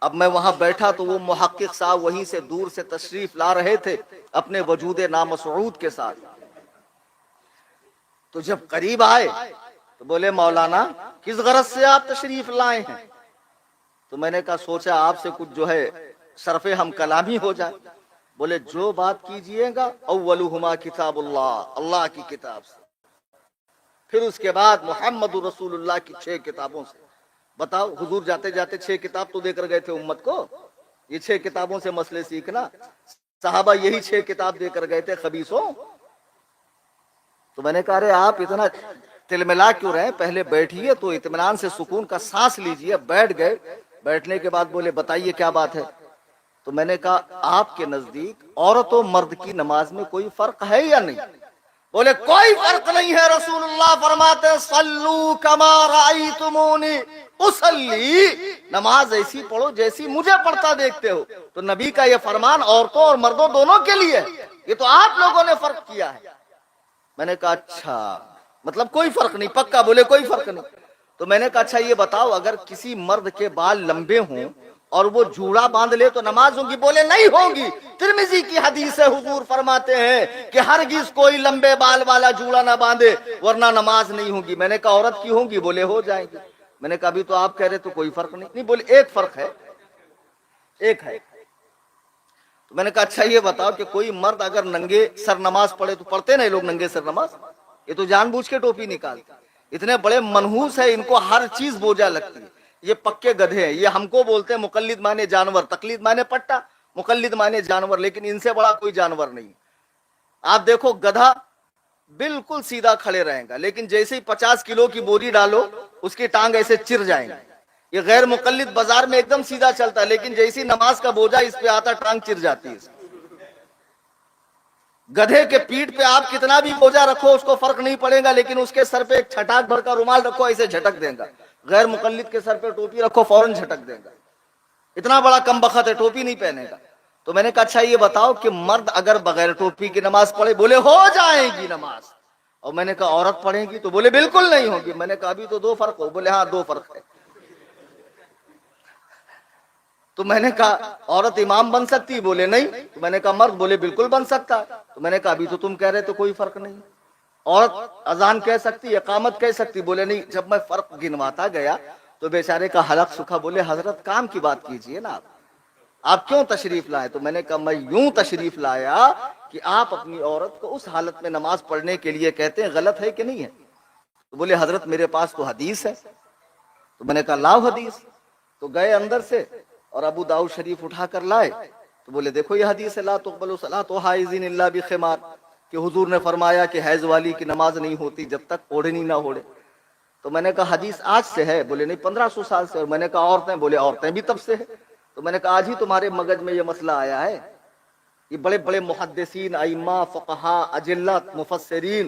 اب میں وہاں بیٹھا تو وہ محقق صاحب وہیں سے دور سے تشریف لا رہے تھے اپنے وجود نامسعود کے ساتھ۔ تو جب قریب آئے تو بولے مولانا کس غرض سے آپ تشریف لائے ہیں؟ تو میں نے کہا سوچا آپ سے کچھ جو ہے صرف ہم کلامی ہو جائے۔ بولے جو بات کیجئے گا اولہما کتاب اللہ، اللہ کی کتاب سے، پھر اس کے بعد محمد رسول اللہ کی 6 کتابوں سے۔ بتاؤ حضور جاتے جاتے 6 کتاب تو دے کر گئے تھے امت کو، یہ 6 کتابوں سے مسئلے سیکھنا، صحابہ یہی 6 کتاب دے کر گئے تھے خبیثوں۔ تو میں نے کہا رہے آپ اتنا تلملا کیوں رہے، پہلے بیٹھیے تو اطمینان سے سکون کا سانس لیجئے۔ بیٹھ گئے، بیٹھنے کے بعد بولے بتائیے کیا بات ہے؟ تو میں نے کہا آپ کے نزدیک عورت و مرد کی نماز میں کوئی فرق ہے یا نہیں؟ بولے کوئی فرق نہیں ہے، رسول اللہ فرماتے ہیں صلو کما رأیتمونی اصلی، نماز ایسی پڑھو جیسی مجھے پڑھتا دیکھتے ہو۔ تو نبی کا یہ فرمان عورتوں اور مردوں دونوں کے لیے ہے، یہ تو آپ لوگوں نے فرق کیا ہے۔ میں نے کہا اچھا مطلب کوئی فرق نہیں، پکا؟ بولے کوئی فرق نہیں۔ تو میں نے کہا اچھا یہ بتاؤ اگر کسی مرد کے بال لمبے ہوں اور وہ جوڑا باندھ لے تو نماز ہوگی؟ بولے نہیں ہوگی، ترمذی کی حدیث ہے، حضور فرماتے ہیں کہ ہرگز کوئی لمبے بال والا جوڑا نہ باندھے ورنہ نماز نہیں ہوگی۔ میں نے کہا عورت کی ہوگی؟ بولے ہو جائے گی۔ میں نے کہا ابھی تو آپ کہہ رہے تو کوئی فرق نہیں۔ بولے ایک فرق ہے، ایک ہے۔ تو میں نے کہا اچھا یہ بتاؤ کہ کوئی مرد اگر ننگے سر نماز پڑھے، تو پڑھتے نا لوگ ننگے سر نماز، یہ تو جان بوجھ کے ٹوپی نکالتے، اتنے بڑے منحوس ہے، ان کو ہر چیز بوجھا لگتی ہے، یہ پکے گدھے ہیں۔ یہ ہم کو بولتے ہیں مقلد مانے جانور، تقلید مانے پٹا، مقلد مانے جانور، لیکن ان سے بڑا کوئی جانور نہیں۔ آپ دیکھو گدھا بالکل سیدھا کھڑے رہیں گا، لیکن جیسے ہی 50 کلو کی بوری ڈالو اس کی ٹانگ ایسے چر جائیں گے۔ یہ غیر مقلد بازار میں ایک دم سیدھا چلتا ہے، لیکن جیسی نماز کا بوجھا اس پہ آتا ٹانگ چر جاتی ہے۔ گدھے کے پیٹ پہ آپ کتنا بھی بوجھا رکھو اس کو فرق نہیں پڑے گا، لیکن اس کے سر پہ ایک چھٹاک بھر کا رومال رکھو ایسے جھٹک دے گا۔ غیر مقلد کے سر پہ ٹوپی رکھو فوراً جھٹک دے گا، اتنا بڑا کم بخت ہے، ٹوپی نہیں پہنے گا۔ تو میں نے کہا اچھا یہ بتاؤ کہ مرد اگر بغیر ٹوپی کی نماز پڑھے؟ بولے ہو جائے گی نماز۔ اور میں نے کہا عورت پڑھے گی؟ تو بولے بالکل نہیں ہوگی۔ میں نے کہا ابھی تو 2 فرق ہو؟ بولے ہاں 2 فرق ہے۔ تو میں نے کہا عورت امام بن سکتی؟ بولے نہیں۔ تو میں نے کہا مرد؟ بولے بالکل بن سکتا۔ تو میں نے کہا ابھی تو تم کہہ رہے تو کوئی فرق نہیں۔ عورت اذان کہہ سکتی، اقامت کہہ سکتی؟ بولے نہیں۔ جب میں فرق گنواتا گیا تو بیچارے کا حلق سکھا۔ بولے حضرت کام کی بات کیجئے نا، آپ کیوں تشریف لائے؟ تو میں نے کہا میں یوں تشریف لایا کہ آپ اپنی عورت کو اس حالت میں نماز پڑھنے کے لیے کہتے ہیں، غلط ہے کہ نہیں ہے؟ تو بولے حضرت میرے پاس تو حدیث ہے۔ تو میں نے کہا لاؤ حدیث۔ تو گئے اندر سے اور ابو داؤد شریف اٹھا کر لائے، تو بولے دیکھو یہ حدیث ہے لا تقبل صلاۃ حائض الا بخمار، کہ حضور نے فرمایا کہ حیض والی کی نماز نہیں ہوتی جب تک اوڑھنی نہ اوڑھے۔ تو میں نے کہا حدیث آج سے ہے؟ بولے نہیں 1500 سال سے۔ اور میں نے کہا عورتیں؟ بولے عورتیں بھی تب سے ہے۔ تو میں نے کہا آج ہی تمہارے مگج میں یہ مسئلہ آیا ہے؟ یہ بڑے بڑے محدثین، ائمہ، فقہاء، اجلہ، مفسرین،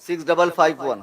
6551,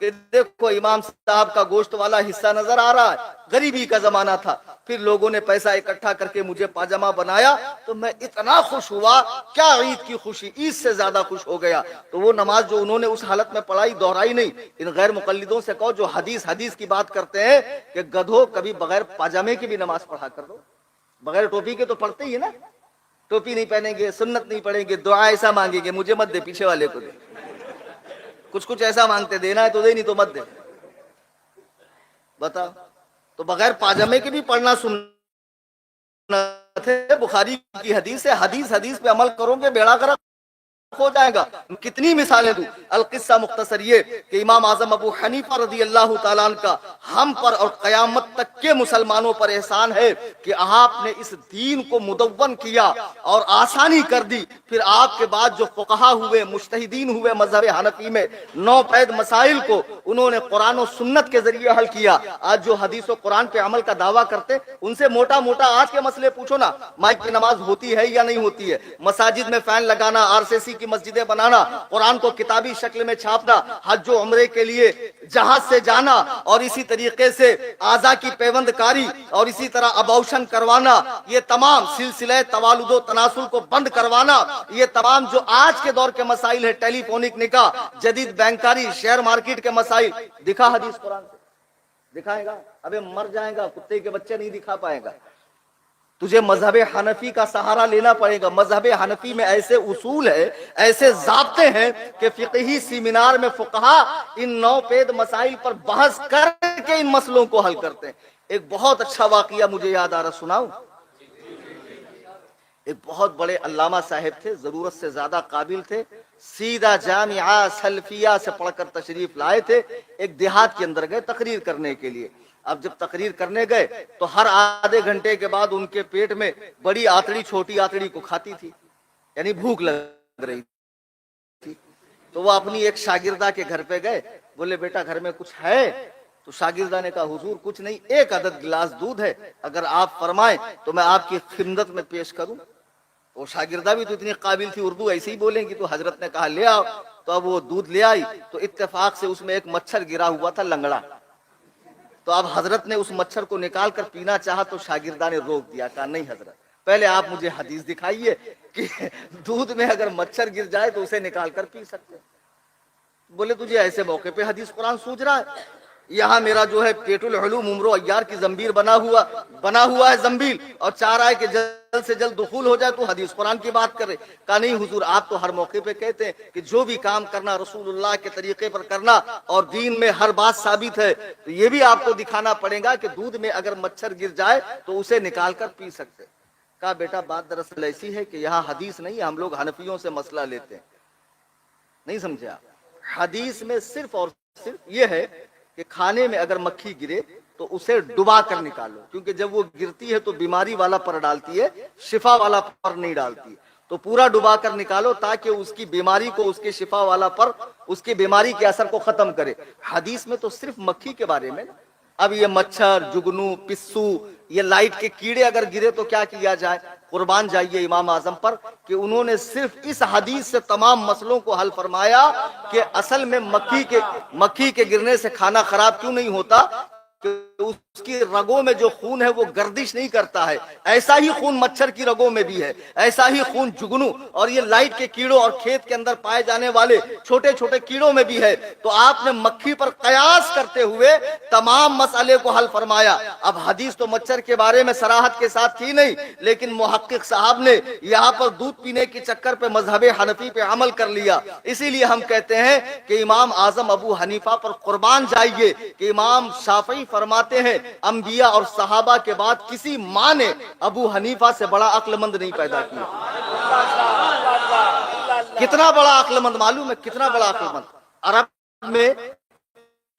کہ دیکھو امام صاحب کا گوشت والا حصہ نظر آ رہا ہے، غریبی کا زمانہ تھا، پھر لوگوں نے پیسہ اکٹھا کر کے مجھے پاجامہ بنایا تو میں اتنا خوش ہوا، کیا عید کی خوشی، عید سے زیادہ خوش ہو گیا۔ تو وہ نماز جو انہوں نے اس حالت میں پڑھائی دہرائی نہیں۔ ان غیر مقلدوں سے کہو جو حدیث کی بات کرتے ہیں کہ گدھو کبھی بغیر پاجامے کی بھی نماز پڑھا کر دو، بغیر ٹوپی کے تو پڑھتے ہی ہے نا، ٹوپی نہیں پہنیں گے، سنت نہیں پڑھیں گے، دعا ایسا مانگیں گے مجھے مت دے، پیچھے والے کو دے، کچھ ایسا مانگتے، دینا ہے تو دے نہیں تو مت دے، بتا۔ تو بغیر پاجامے کے بھی پڑھنا سنت ہے، بخاری کی حدیث ہے، حدیث پہ عمل کرو گے بیڑا غرق ہو جائے گا۔ کتنی مثالیں دوں، القصہ مختصر یہ کہ امام اعظم ابو حنیفہ رضی اللہ تعالیٰ عنہ کا ہم پر اور قیامت تک کے مسلمانوں پر احسان ہے کہ آپ نے اس دین کو مدون کیا اور آسانی کر دی۔ پھر آپ کے بعد جو فقہا ہوئے، مجتہدین ہوئے مذہب حنفی میں، نو پید مسائل کو انہوں نے قرآن و سنت کے ذریعے حل کیا۔ آج جو حدیث و قرآن پہ عمل کا دعویٰ کرتے ان سے موٹا آج کے مسئلے پوچھو نا، مائک پہ نماز ہوتی ہے یا نہیں ہوتی ہے، مساجد میں فین لگانا، RCC کی مسجدیں بنانا، قرآن کو کتابی شکل میں چھاپنا، حج و عمرے کے لیے جہاز سے جانا، اور اسی طریقے سے اعضاء کی پیوند کاری اور اسی طرح اباؤشن کروانا، یہ تمام سلسلہ توالد و تناسل کو بند کروانا، یہ تمام جو آج کے دور کے مسائل ہے، ٹیلی فونک نکاح، جدید بینکاری، شیئر مارکیٹ کے مسائل، دکھا حدیث قرآن سے؟ دکھائے گا؟ ابے مر جائے گا، کتے کے بچے نہیں دکھا پائے گا۔ تجھے مذہب حنفی کا سہارا لینا پڑے گا۔ مذہب حنفی میں ایسے اصول ہے، ایسے ضابطے ہیں کہ فقہی سیمینار میں فقہا ان نو پید مسائل پر بحث کر کے ان مسئلوں کو حل کرتے ہیں۔ ایک بہت اچھا واقعہ مجھے یاد آ رہا، سناؤں؟ ایک بہت بڑے علامہ صاحب تھے، ضرورت سے زیادہ قابل تھے، سیدھا جامعہ سلفیہ سے پڑھ کر تشریف لائے تھے، ایک دیہات کے اندر گئے تقریر کرنے کے لیے۔ اب جب تقریر کرنے گئے تو ہر آدھے گھنٹے کے بعد ان کے پیٹ میں بڑی آتڑی چھوٹی آتڑی کو کھاتی تھی، یعنی بھوک لگ رہی تھی۔ تو وہ اپنی ایک شاگردہ کے گھر پہ گئے، بولے بیٹا گھر میں کچھ ہے؟ تو شاگردہ نے کہا حضور کچھ نہیں، ایک عدد گلاس دودھ ہے، اگر آپ فرمائیں تو میں آپ کی خدمت میں پیش کروں۔ وہ شاگردہ بھی تو اتنی قابل تھی، اردو ایسے ہی بولیں گی، تو حضرت نے کہا لے آؤ۔ تو اب وہ دودھ لے آئی تو اتفاق سے اس میں ایک مچھر گرا ہوا تھا، لنگڑا۔ تو اب حضرت نے اس مچھر کو نکال کر پینا چاہا تو شاگردہ نے روک دیا، کہا نہیں حضرت، پہلے آپ مجھے حدیث دکھائیے کہ دودھ میں اگر مچھر گر جائے تو اسے نکال کر پی سکتے۔ بولے تجھے ایسے موقع پہ حدیث قرآن سوچ رہا ہے؟ یہاں میرا جو ہے پیٹ العلوم عمر و عیار کی زنبیر بنا ہوا ہے زنبیل، اور چاہ رہا ہے کہ جلد سے جلد دخول ہو جائے، تو حدیث قرآن کی بات کرے۔ کہا نہیں حضور، آپ تو ہر موقع پہ کہتے ہیں کہ جو بھی کام کرنا رسول اللہ کے طریقے پر کرنا، اور دین میں ہر بات ثابت ہے، تو یہ بھی آپ کو دکھانا پڑے گا کہ دودھ میں اگر مچھر گر جائے تو اسے نکال کر پی سکتے۔ کہا بیٹا بات دراصل ایسی ہے کہ یہاں حدیث نہیں، ہم لوگ حنفیوں سے مسئلہ لیتے ہیں، نہیں سمجھے آپ؟ حدیث میں صرف اور صرف یہ ہے کہ کھانے میں اگر مکھی گرے تو اسے ڈبا کر نکالو، کیونکہ جب وہ گرتی ہے تو بیماری والا پر ڈالتی ہے، شفا والا پر نہیں ڈالتی ہے، تو پورا ڈبا کر نکالو تاکہ اس کی بیماری کو، اس کے شفا والا پر اس کی بیماری کے اثر کو ختم کرے۔ حدیث میں تو صرف مکھی کے بارے میں۔ اب یہ مچھر، جگنو، پسو، یہ لائٹ کے کیڑے اگر گرے تو کیا کیا جائے؟ قربان جائیے امام اعظم پر کہ انہوں نے صرف اس حدیث سے تمام مسئلوں کو حل فرمایا کہ اصل میں مکھی کے گرنے سے کھانا خراب کیوں نہیں ہوتا، کہ اس کی رگوں میں جو خون ہے وہ گردش نہیں کرتا ہے، ایسا ہی خون مچھر کی رگوں میں بھی ہے، ایسا ہی خون جگنو اور یہ لائٹ کے کیڑوں اور کھیت کے اندر پائے جانے والے چھوٹے چھوٹے کیڑوں میں بھی ہے۔ تو آپ نے مکھی پر قیاس کرتے ہوئے تمام مسئلے کو حل فرمایا۔ اب حدیث تو مچھر کے بارے میں صراحت کے ساتھ تھی نہیں، لیکن محقق صاحب نے یہاں پر دودھ پینے کے چکر پہ مذہب حنفی پہ عمل کر لیا۔ اسی لیے ہم کہتے ہیں کہ امام اعظم ابو حنیفہ پر قربان جائیے کہ امام شافعی فرماتے ہیں انبیاء اور صحابہ کے بعد کسی ماں نے ابو حنیفہ سے بڑا عقل مند نہیں پیدا کیا۔ کتنا بڑا عقل مند معلوم ہے؟ کتنا بڑا عقل مند؟ عرب میں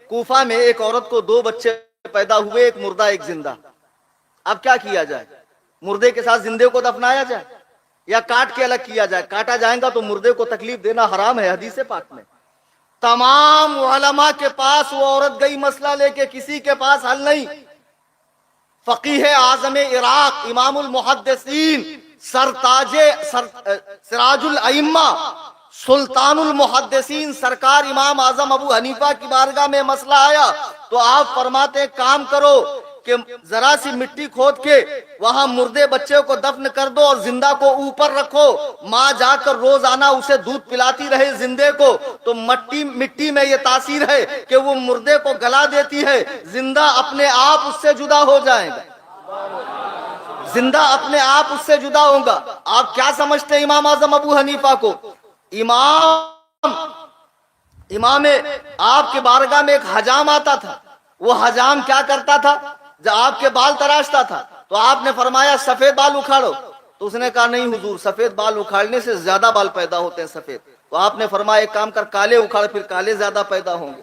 کوفہ میں ایک عورت کو 2 بچے پیدا ہوئے، ایک مردہ ایک زندہ۔ اب کیا کیا جائے؟ مردے کے ساتھ زندے کو دفنایا جائے یا کاٹ کے الگ کیا جائے؟ کاٹا جائے گا تو مردے کو تکلیف دینا حرام ہے حدیث پاک میں۔ تمام علماء کے پاس وہ عورت گئی مسئلہ لے کے، کسی کے پاس حل نہیں۔ فقیہ اعظم عراق، امام المحدثین، سراج الائمہ، سلطان المحدثین سرکار امام اعظم ابو حنیفہ کی بارگاہ میں مسئلہ آیا تو آپ فرماتے ہیں کام کرو کہ ذرا سی مٹی کھود کے وہاں مردے بچے کو دفن کر دو اور زندہ کو اوپر رکھو، ماں جا کر روزانہ اسے دودھ پلاتی رہے زندے کو، تو مٹی میں یہ تاثیر ہے کہ وہ مردے کو گلا دیتی ہے، زندہ اپنے آپ اس سے جدا ہو جائے گا، زندہ اپنے آپ اس سے جدا ہوگا۔ آپ کیا سمجھتے ہیں امام اعظم ابو حنیفہ کو؟ امام آپ کے بارگاہ میں ایک حجام آتا تھا، وہ حجام کیا کرتا تھا؟ جب آپ کے بال تراشتا تھا تو آپ نے فرمایا سفید بال اکھاڑو، تو اس نے کہا نہیں حضور، سفید بال اکھاڑنے سے زیادہ بال پیدا ہوتے ہیں سفید، تو آپ نے فرمایا ایک کام کر کالے اکھاڑ، پھر کالے زیادہ پیدا ہوں گے۔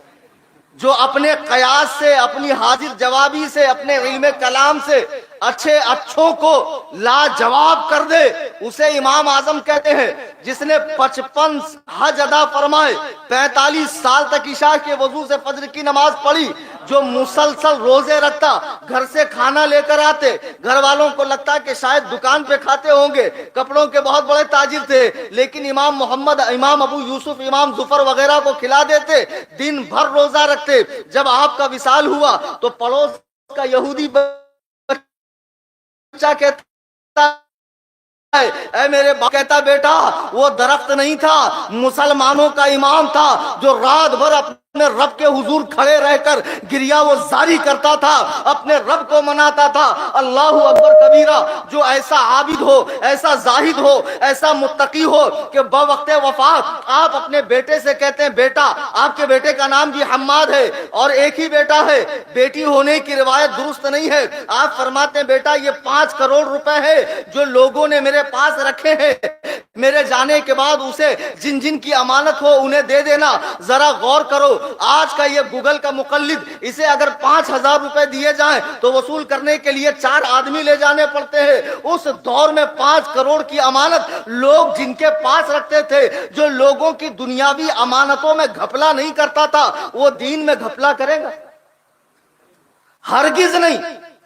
جو اپنے قیاس سے، اپنی حاضر جوابی سے، اپنے علم کلام سے اچھوں کو لاجواب کر دے، اسے امام اعظم کہتے ہیں۔ جس نے 55 حج ادا فرمائے، 45 سال تک عشاء کے وضو سے فجر کی نماز پڑھی، جو مسلسل روزے رکھتا، گھر سے کھانا لے کر آتے، گھر والوں کو لگتا کہ شاید دکان پہ کھاتے ہوں گے، کپڑوں کے بہت بڑے تاجر تھے، لیکن امام محمد، امام ابو یوسف، امام ظفر وغیرہ کو کھلا دیتے، دن بھر روزہ رکھتے۔ جب آپ کا وصال ہوا تو پڑوس کا یہودی بچہ کہتا اے میرے باپ، کہتا بیٹا وہ درخت نہیں تھا، مسلمانوں کا امام تھا جو رات بھر اپنے رب کے حضور کھڑے رہ کر گریا وہ زاری کرتا تھا، اپنے رب کو مناتا تھا۔ اللہ اکبر کبیرہ۔ جو ایسا عابد ہو، ایسا زاہد ہو، ایسا متقی ہو کہ بوقت وفات آپ اپنے بیٹے سے کہتے ہیں بیٹا، آپ کے بیٹے کا نام بھی حماد ہے اور ایک ہی بیٹا ہے، بیٹی ہونے کی روایت درست نہیں ہے، آپ فرماتے ہیں بیٹا یہ 5 کروڑ روپے ہے جو لوگوں نے میرے پاس رکھے ہیں، میرے جانے کے بعد اسے جن جن کی امانت ہو انہیں دے دینا۔ ذرا غور کرو، آج کا یہ گوگل کا مقلد، اسے اگر 5000 روپے دیے جائیں تو وصول کرنے کے لیے 4 آدمی لے جانے پڑتے ہیں۔ اس دور میں 5 کروڑ کی امانت لوگ جن کے پاس رکھتے تھے، جو لوگوں کی دنیاوی امانتوں میں گھپلا نہیں کرتا تھا، وہ دین میں گھپلا کرے گا؟ ہرگز نہیں۔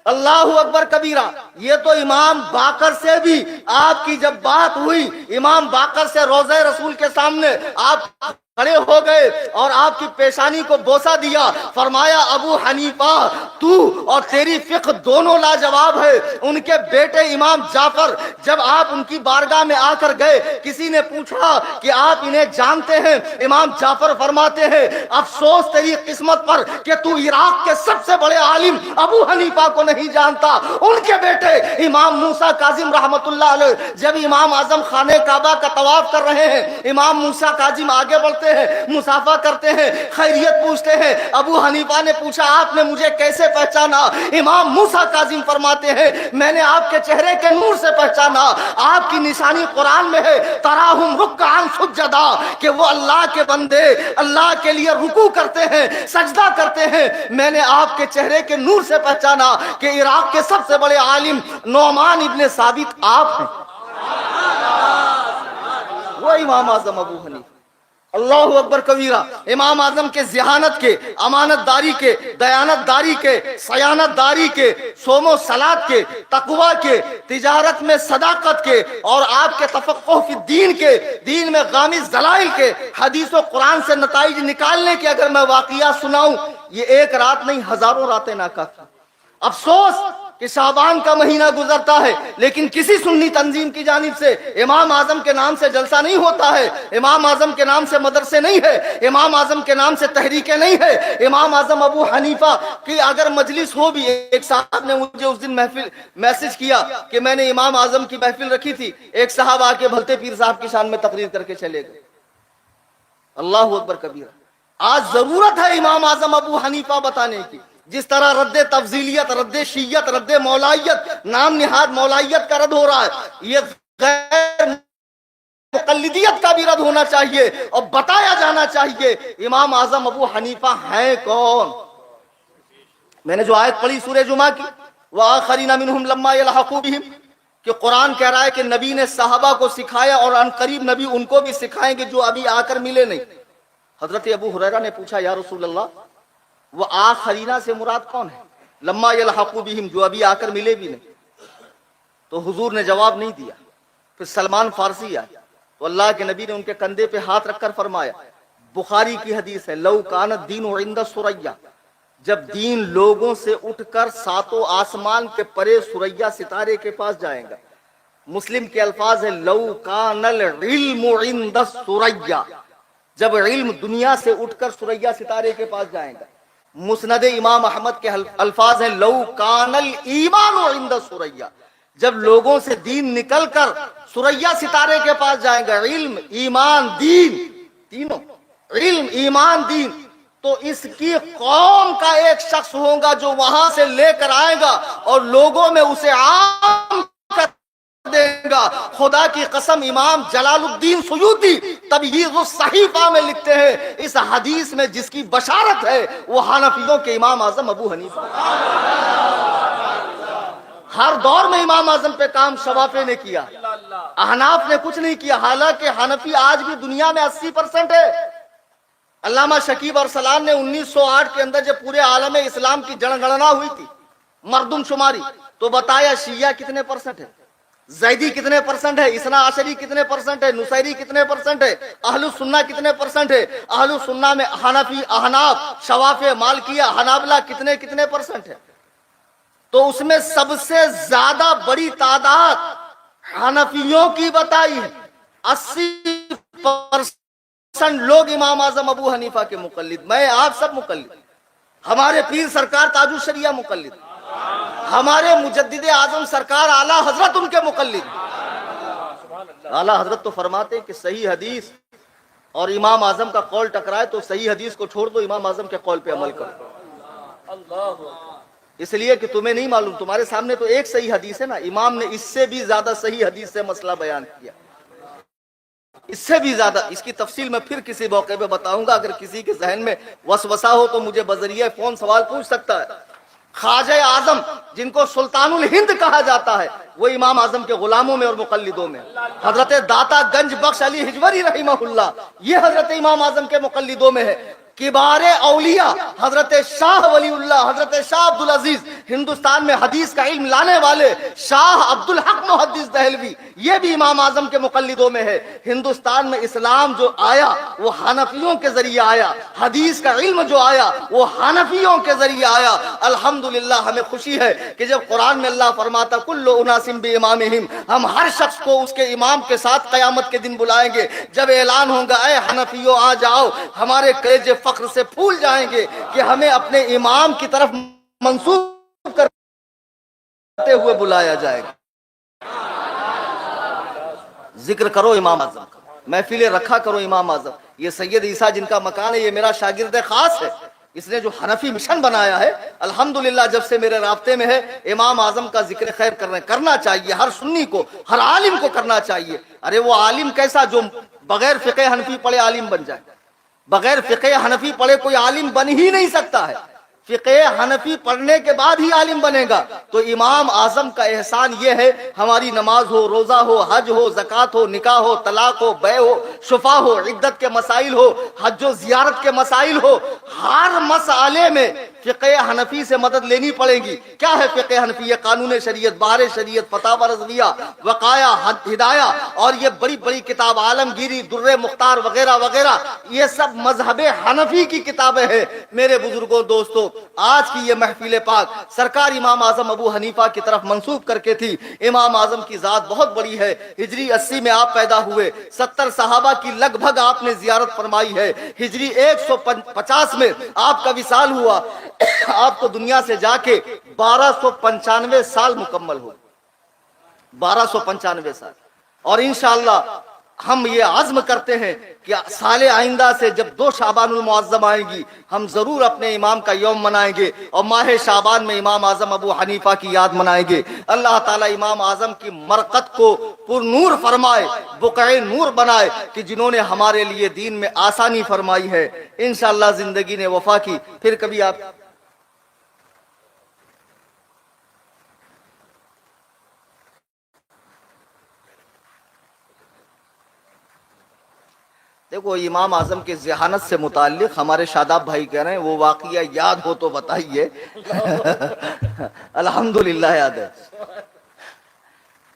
اللہ اکبر کبیرہ۔ یہ تو امام باقر سے بھی آپ کی جب بات ہوئی، امام باقر سے روضہ رسول کے سامنے آپ کھڑے ہو گئے اور آپ کی پیشانی کو بوسہ دیا، فرمایا ابو حنیفہ تو اور تیری فقہ دونوں لاجواب ہے۔ ان کے بیٹے امام جعفر جب آپ ان کی بارگاہ میں آ کر گئے، کسی نے پوچھا کہ آپ انہیں جانتے ہیں؟ امام جعفر فرماتے ہیں افسوس تیری قسمت پر کہ تو عراق کے سب سے بڑے عالم ابو حنیفہ کو نہیں جانتا۔ ان کے بیٹے امام موسیٰ کاظم رحمت اللہ علیہ جب امام اعظم خانہ کعبہ کا طواف کر رہے ہیں، امام موسیٰ کاظم آگے بڑھتے ہیں، مصافحہ کرتے ہیں، خیریت پوچھتے ہیں۔ ابو حنیفہ نے پوچھا آپ نے مجھے کیسے پہچانا؟ امام موسیٰ کاظم فرماتے ہیں میں نے آپ کے چہرے کے نور سے پہچانا۔ آپ کی نشانی قرآن میں ہے تراہم رکعا سجدا، کہ وہ اللہ کے بندے اللہ کے لیے رکوع کرتے ہیں، سجدہ کرتے ہیں۔ میں نے آپ کے چہرے کے نور سے پہچانا کہ عراق کے سب سے بڑے عالم نعمان ابن ثابت آپ ہیں۔ وہ امام اعظم ابو حنیفہ۔ اللہ اکبر کبیرہ۔ امام اعظم کے ذہانت کے، امانت داری کے، دیانت داری کے، سیانت داری کے، صوم و صلات کے، تقوی کے، تجارت میں صداقت کے، اور آپ کے تفقہ فی الدین کے، دین میں غامض دلائل کے، حدیث و قرآن سے نتائج نکالنے کے اگر میں واقعہ سناؤں، یہ ایک رات نہیں ہزاروں راتیں ناکافی۔ افسوس کہ شعبان کا مہینہ گزرتا ہے لیکن کسی سنی تنظیم کی جانب سے امام اعظم کے نام سے جلسہ نہیں ہوتا ہے، امام اعظم کے نام سے مدرسے نہیں ہے، امام اعظم کے نام سے تحریکیں نہیں ہے۔ امام اعظم ابو حنیفہ کی اگر مجلس ہو بھی، ایک صاحب نے مجھے اس دن میسج کیا کہ میں نے امام اعظم کی محفل رکھی تھی، ایک صاحب آ کے بھلتے پیر صاحب کی شان میں تقریر کر کے چلے گئے۔ اللہ اکبر کبیرہ۔ آج ضرورت ہے امام اعظم ابو حنیفہ بتانے کی، جس طرح رد تفضیلیت، رد شیعت، رد مولائیت، نام نہاد مولائیت کا رد ہو رہا ہے، یہ غیر مقلدیت کا بھی رد ہونا چاہیے اور بتایا جانا چاہیے امام اعظم ابو حنیفہ ہیں کون۔ میں نے جو آیت پڑھی سورہ جمعہ کی، وَآخَرِينَ مِنْهُمْ لَمَّا يَلْحَقُوا بِهِمْ، کہ قرآن کہہ رہا ہے کہ نبی نے صحابہ کو سکھایا اور ان قریب نبی ان کو بھی سکھائیں گے جو ابھی آ کر ملے نہیں۔ حضرت ابو ہریرہ نے پوچھا یا رسول اللہ وہ آخرینہ سے مراد کون ہے؟ لما یلحقوا بہم، جو ابھی آ کر ملے بھی نہیں۔ تو حضور نے جواب نہیں دیا۔ پھر سلمان فارسی آیا تو اللہ کے نبی نے ان کے کندھے پہ ہاتھ رکھ کر فرمایا، بخاری کی حدیث ہے، لو کانت دین عند ثریا، جب دین لوگوں سے اٹھ کر ساتوں آسمان کے پرے ثریا ستارے کے پاس جائیں گا۔ مسلم کے الفاظ ہے، لو کان العلم عند ثریا، جب علم دنیا سے اٹھ کر ثریا ستارے کے پاس جائیں گا۔ مسند امام احمد کے الفاظ ہیں، لو کان الایمان عند ثریا، جب لوگوں سے دین نکل کر ثریا ستارے کے پاس جائیں گا، علم ایمان دین تینوں، علم ایمان دین، تو اس کی قوم کا ایک شخص ہوگا جو وہاں سے لے کر آئے گا اور لوگوں میں اسے عام کر دے گا۔ خدا کی قسم، امام جلال الدین سیوطی تمہیض الصحیفہ میں لکھتے ہیں، اس حدیث میں جس کی بشارت ہے وہ حنفیوں کے امام اعظم ابو حنیفہ۔ ہر دور میں امام اعظم پہ کام شوافی نے کیا، احناف نے کچھ نہیں کیا، حالانکہ حنفی آج بھی دنیا میں 80% ہے۔ علامہ شکیب ارسلان نے 1908 کے اندر جب پورے عالم اسلام کی جنگڑنا ہوئی تھی، مردم شماری، تو بتایا شیعہ کتنے پرسنٹ ہے، زیدی کتنے پرسنٹ ہے، اثنا عشری کتنے پرسنٹ ہے، نصیری کتنے پرسنٹ ہے، اہل السنہ کتنے پرسنٹ ہے، اہل السنہ میں حنفی، احناف، شوافی، مالکیہ، حنابلہ کتنے پرسنٹ ہے، تو اس میں سب سے زیادہ بڑی تعداد حنفیوں کی بتائی ہے۔ 80% لوگ امام اعظم ابو حنیفہ کے مقلد، میں آپ سب مقلد، ہمارے پیر سرکار تاج الشریعہ مقلد، ہمارے مجدد اعظم سرکار اعلیٰ حضرت ان کے مقلد۔ اعلیٰ حضرت تو فرماتے کہ صحیح حدیث اور امام اعظم کا قول ٹکرائے تو صحیح حدیث کو چھوڑ دو، امام اعظم کے قول پہ عمل کرو۔ اس لیے کہ تمہیں نہیں معلوم، تمہارے سامنے تو ایک صحیح حدیث ہے نا، امام نے اس سے بھی زیادہ صحیح حدیث سے مسئلہ بیان کیا، اس سے بھی زیادہ۔ اس کی تفصیل میں پھر کسی موقع پہ بتاؤں گا، اگر کسی کے ذہن میں وسوسہ ہو تو مجھے بذریعہ فون سوال پوچھ سکتا ہے۔ خواجہ اعظم جن کو سلطان الہند کہا جاتا ہے، وہ امام اعظم کے غلاموں میں اور مقلدوں میں۔ حضرت داتا گنج بخش علی ہجوری رحمہ اللہ، یہ حضرت امام اعظم کے مقلدوں میں ہے۔ کبار اولیاء حضرت شاہ ولی اللہ، حضرت شاہ عبدالعزیز، ہندوستان میں حدیث کا علم لانے والے شاہ عبدالحق محدث دہلوی، یہ بھی امام اعظم کے مقلدوں میں ہے۔ ہندوستان میں اسلام جو آیا وہ حنفیوں کے ذریعے آیا، حدیث کا علم جو آیا وہ حنفیوں کے ذریعے آیا۔ الحمدللہ ہمیں خوشی ہے کہ جب قرآن میں اللہ فرماتا کل اناس بامامہم، ہم ہر شخص کو اس کے امام کے ساتھ قیامت کے دن بلائیں گے۔ جب اعلان ہوگا اے حنفیوں آ جاؤ، ہمارے کلیجے فخر سے پھول جائیں گے کہ ہمیں اپنے امام کی طرف منسوب کرتے ہوئے بلایا جائے گا۔ ذکر کرو امام اعظم کا، محفلیں رکھا کرو امام اعظم۔ یہ سید عیسیٰ جن کا مکان ہے، یہ میرا شاگرد خاص ہے، اس نے جو حنفی مشن بنایا ہے، الحمدللہ جب سے میرے رابطے میں ہے، امام اعظم کا ذکر خیر کرنا چاہیے، ہر سنی کو، ہر عالم کو کرنا چاہیے۔ ارے وہ عالم کیسا جو بغیر فقہ حنفی پڑھے عالم بن جائے، بغیر فقہ حنفی پڑھے کوئی عالم بن ہی نہیں سکتا ہے، فقہ حنفی پڑھنے کے بعد ہی عالم بنے گا۔ تو امام اعظم کا احسان یہ ہے، ہماری نماز ہو، روزہ ہو، حج ہو، زکوٰۃ ہو، نکاح ہو، طلاق ہو، بیع ہو، شفا ہو، عدت کے مسائل ہو، حج و زیارت کے مسائل ہو، ہر مسئلے میں فقہ حنفی سے مدد لینی پڑے گی۔ کیا ہے فقہ حنفی؟ یہ قانون شریعت، بہار شریعت، فتاوی رضویہ، وقایہ، ہدایہ، اور یہ بڑی بڑی کتاب عالمگیری، در مختار وغیرہ وغیرہ، یہ سب مذہب حنفی کی کتابیں ہیں۔ میرے بزرگوں، دوستوں، آج کی یہ محفل پاک سرکار امام اعظم ابو حنیفہ کی طرف منسوب کر کے تھی۔ امام اعظم کی ذات بہت بڑی ہے، ہجری 80 میں آپ پیدا ہوئے، 70 صحابہ کی لگ بھگ آپ نے زیارت فرمائی ہے، ہجری 150 میں آپ کا وصال ہوا، آپ کو دنیا سے جا کے 1295 سال مکمل ہو، 1295 سال۔ اور انشاءاللہ ہم یہ عزم کرتے ہیں کہ سال آئندہ سے جب 2 شعبان المعظم آئیں گی، ہم ضرور اپنے امام کا یوم منائیں گے، اور ماہ شعبان میں امام اعظم ابو حنیفہ کی یاد منائیں گے۔ اللہ تعالیٰ امام اعظم کی مرقت کو پر نور فرمائے، بقع نور بنائے، کہ جنہوں نے ہمارے لیے دین میں آسانی فرمائی ہے۔ انشاءاللہ زندگی نے وفا کی، پھر کبھی آپ دیکھو، امام اعظم کے ذہانت سے متعلق ہمارے شاداب بھائی کہہ رہے ہیں وہ واقعہ یاد ہو تو بتائیے۔ الحمدللہ یاد ہے۔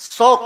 100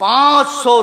500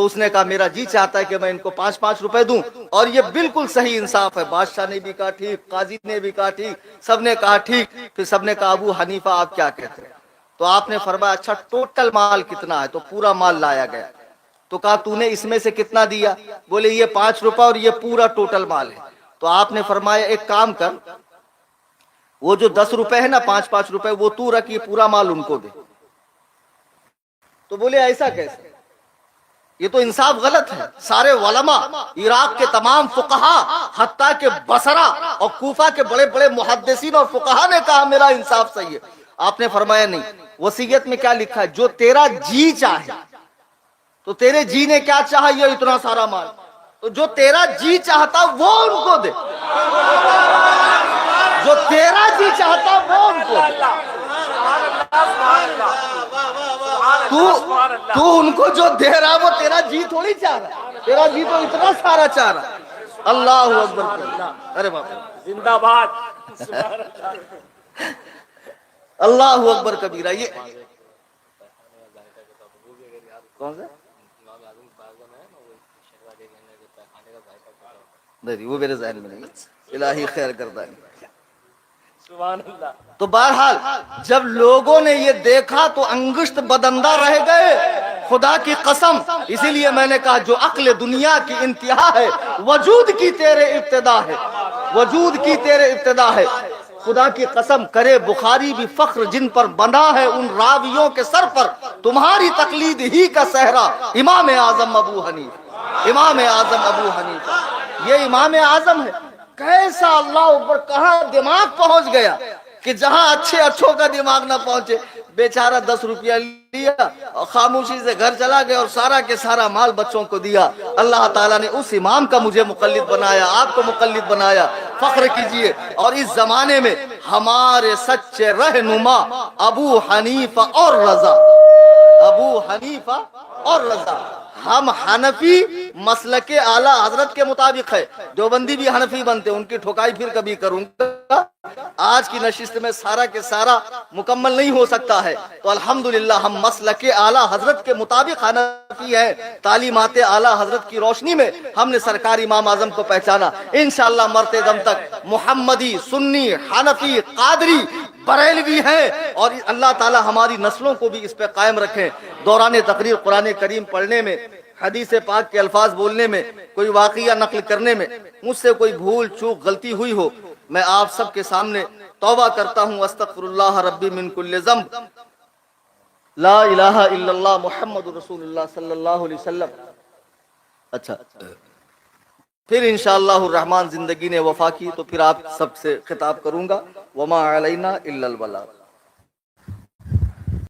تو اس نے کہا میرا جی چاہتا ہے کہ میں ان کو 5-5 روپے دوں، اور یہ بالکل صحیح انصاف ہے۔ بادشاہ نے بھی کہا ٹھیک، قاضی نے بھی کہا ٹھیک، سب نے کہا ٹھیک۔ پھر سب نے کہا ابو حنیفہ آپ کیا کہتے ہیں؟ تو آپ نے فرمایا اچھا ٹوٹل مال کتنا ہے؟ تو پورا مال لایا گیا۔ تو کہا تو نے اس میں سے کتنا دیا؟ بولے یہ 5 روپے اور یہ پورا ٹوٹل مال ہے۔ تو آپ نے فرمایا ایک کام کر، وہ جو 10 روپے ہے نا، 5-5 روپے، وہ تو رکھ، یہ پورا مال ان کو دے۔ تو بولے ایسا کیسے؟ یہ تو انصاف غلط ہے۔ سارے علماء، عراق کے تمام فقہا، حتیٰ کہ بصرہ اور کوفہ کے بڑے بڑے محدثین اور فقہا نے کہا میرا انصاف صحیح ہے۔ آپ نے فرمایا نہیں، وصیت میں کیا لکھا ہے؟ جو تیرا جی چاہے۔ تو تیرے جی نے کیا چاہا؟ یہ اتنا سارا مال، تو جو تیرا جی چاہتا وہ ان کو دے، جو تیرا جی چاہتا وہ ان کو دے۔ تو ان کو جو دے رہا وہ تیرا جی تھوڑی چاہ رہا، تیرا جی تو اتنا سارا چاہ رہا۔ اللہ اکبر، ارے باپ زندہ باد، اللہ اکبر کبیرہ۔ یہ کون سا؟ نہیں وہ میرے ذہن میں نہیں، الہی خیر کرتا ہے۔ سبحان اللہ۔ تو بہرحال جب لوگوں نے یہ دیکھا تو انگشت بدندہ رہ گئے، خدا کی قسم۔ اسی لیے میں نے کہا جو عقل دنیا کی انتہا ہے، وجود کی تیرے ابتدا ہے، وجود کی تیرے ابتدا ہے۔ خدا کی قسم کرے بخاری بھی فخر جن پر بنا ہے ان راویوں کے سر پر، تمہاری تقلید ہی کا صحرا امام اعظم ابو حنیفہ، امام اعظم ابو حنیفہ۔ یہ امام اعظم ہے۔ کیسا اللہ اوپر کہاں دماغ پہنچ گیا کہ جہاں اچھے اچھوں کا دماغ نہ پہنچے۔ بیچارہ 10 روپیہ لیا اور خاموشی سے گھر چلا گیا اور سارا کے سارا مال بچوں کو دیا۔ اللہ تعالیٰ نے اس امام کا مجھے مقلد بنایا، آپ کو مقلد بنایا۔ فخر کیجئے۔ اور اس زمانے میں ہمارے سچے رہنما ابو حنیفہ اور رضا، ابو حنیفہ اور رضا۔ ہم حنفی مسلک اعلیٰ حضرت کے مطابق ہے، دیوبندی بھی حنفی بنتے، ان کی ٹھکائی پھر کبھی کروں گا۔ آج کی نشست میں سارا کے سارا مکمل نہیں ہو سکتا ہے، تو الحمدللہ ہم مسلک اعلیٰ حضرت کے مطابق حنفی ہیں۔ تعلیمات اعلیٰ حضرت کی روشنی میں ہم نے سرکار امام اعظم کو پہچانا۔ انشاءاللہ مرتے دم تک محمدی، سنی، حنفی، قادری، بریلوی ہیں، اور اللہ تعالی ہماری نسلوں کو بھی اس پہ قائم رکھیں۔ دوران تقریر قرآن کریم پڑھنے میں، حدیث پاک کے الفاظ بولنے میں، کوئی واقعہ نقل کرنے میں مجھ سے کوئی بھول چوک غلطی ہوئی ہو، میں آپ سب کے سامنے توبہ کرتا ہوں۔ استغفر اللہ ربی من کل ذنب، لا الہ الا اللہ محمد رسول اللہ صلی اللہ علیہ وسلم۔ اچھا، پھر انشاءاللہ الرحمن زندگی نے وفا کی تو پھر آپ سب سے خطاب کروں گا۔ وما علینا الا البلاغ۔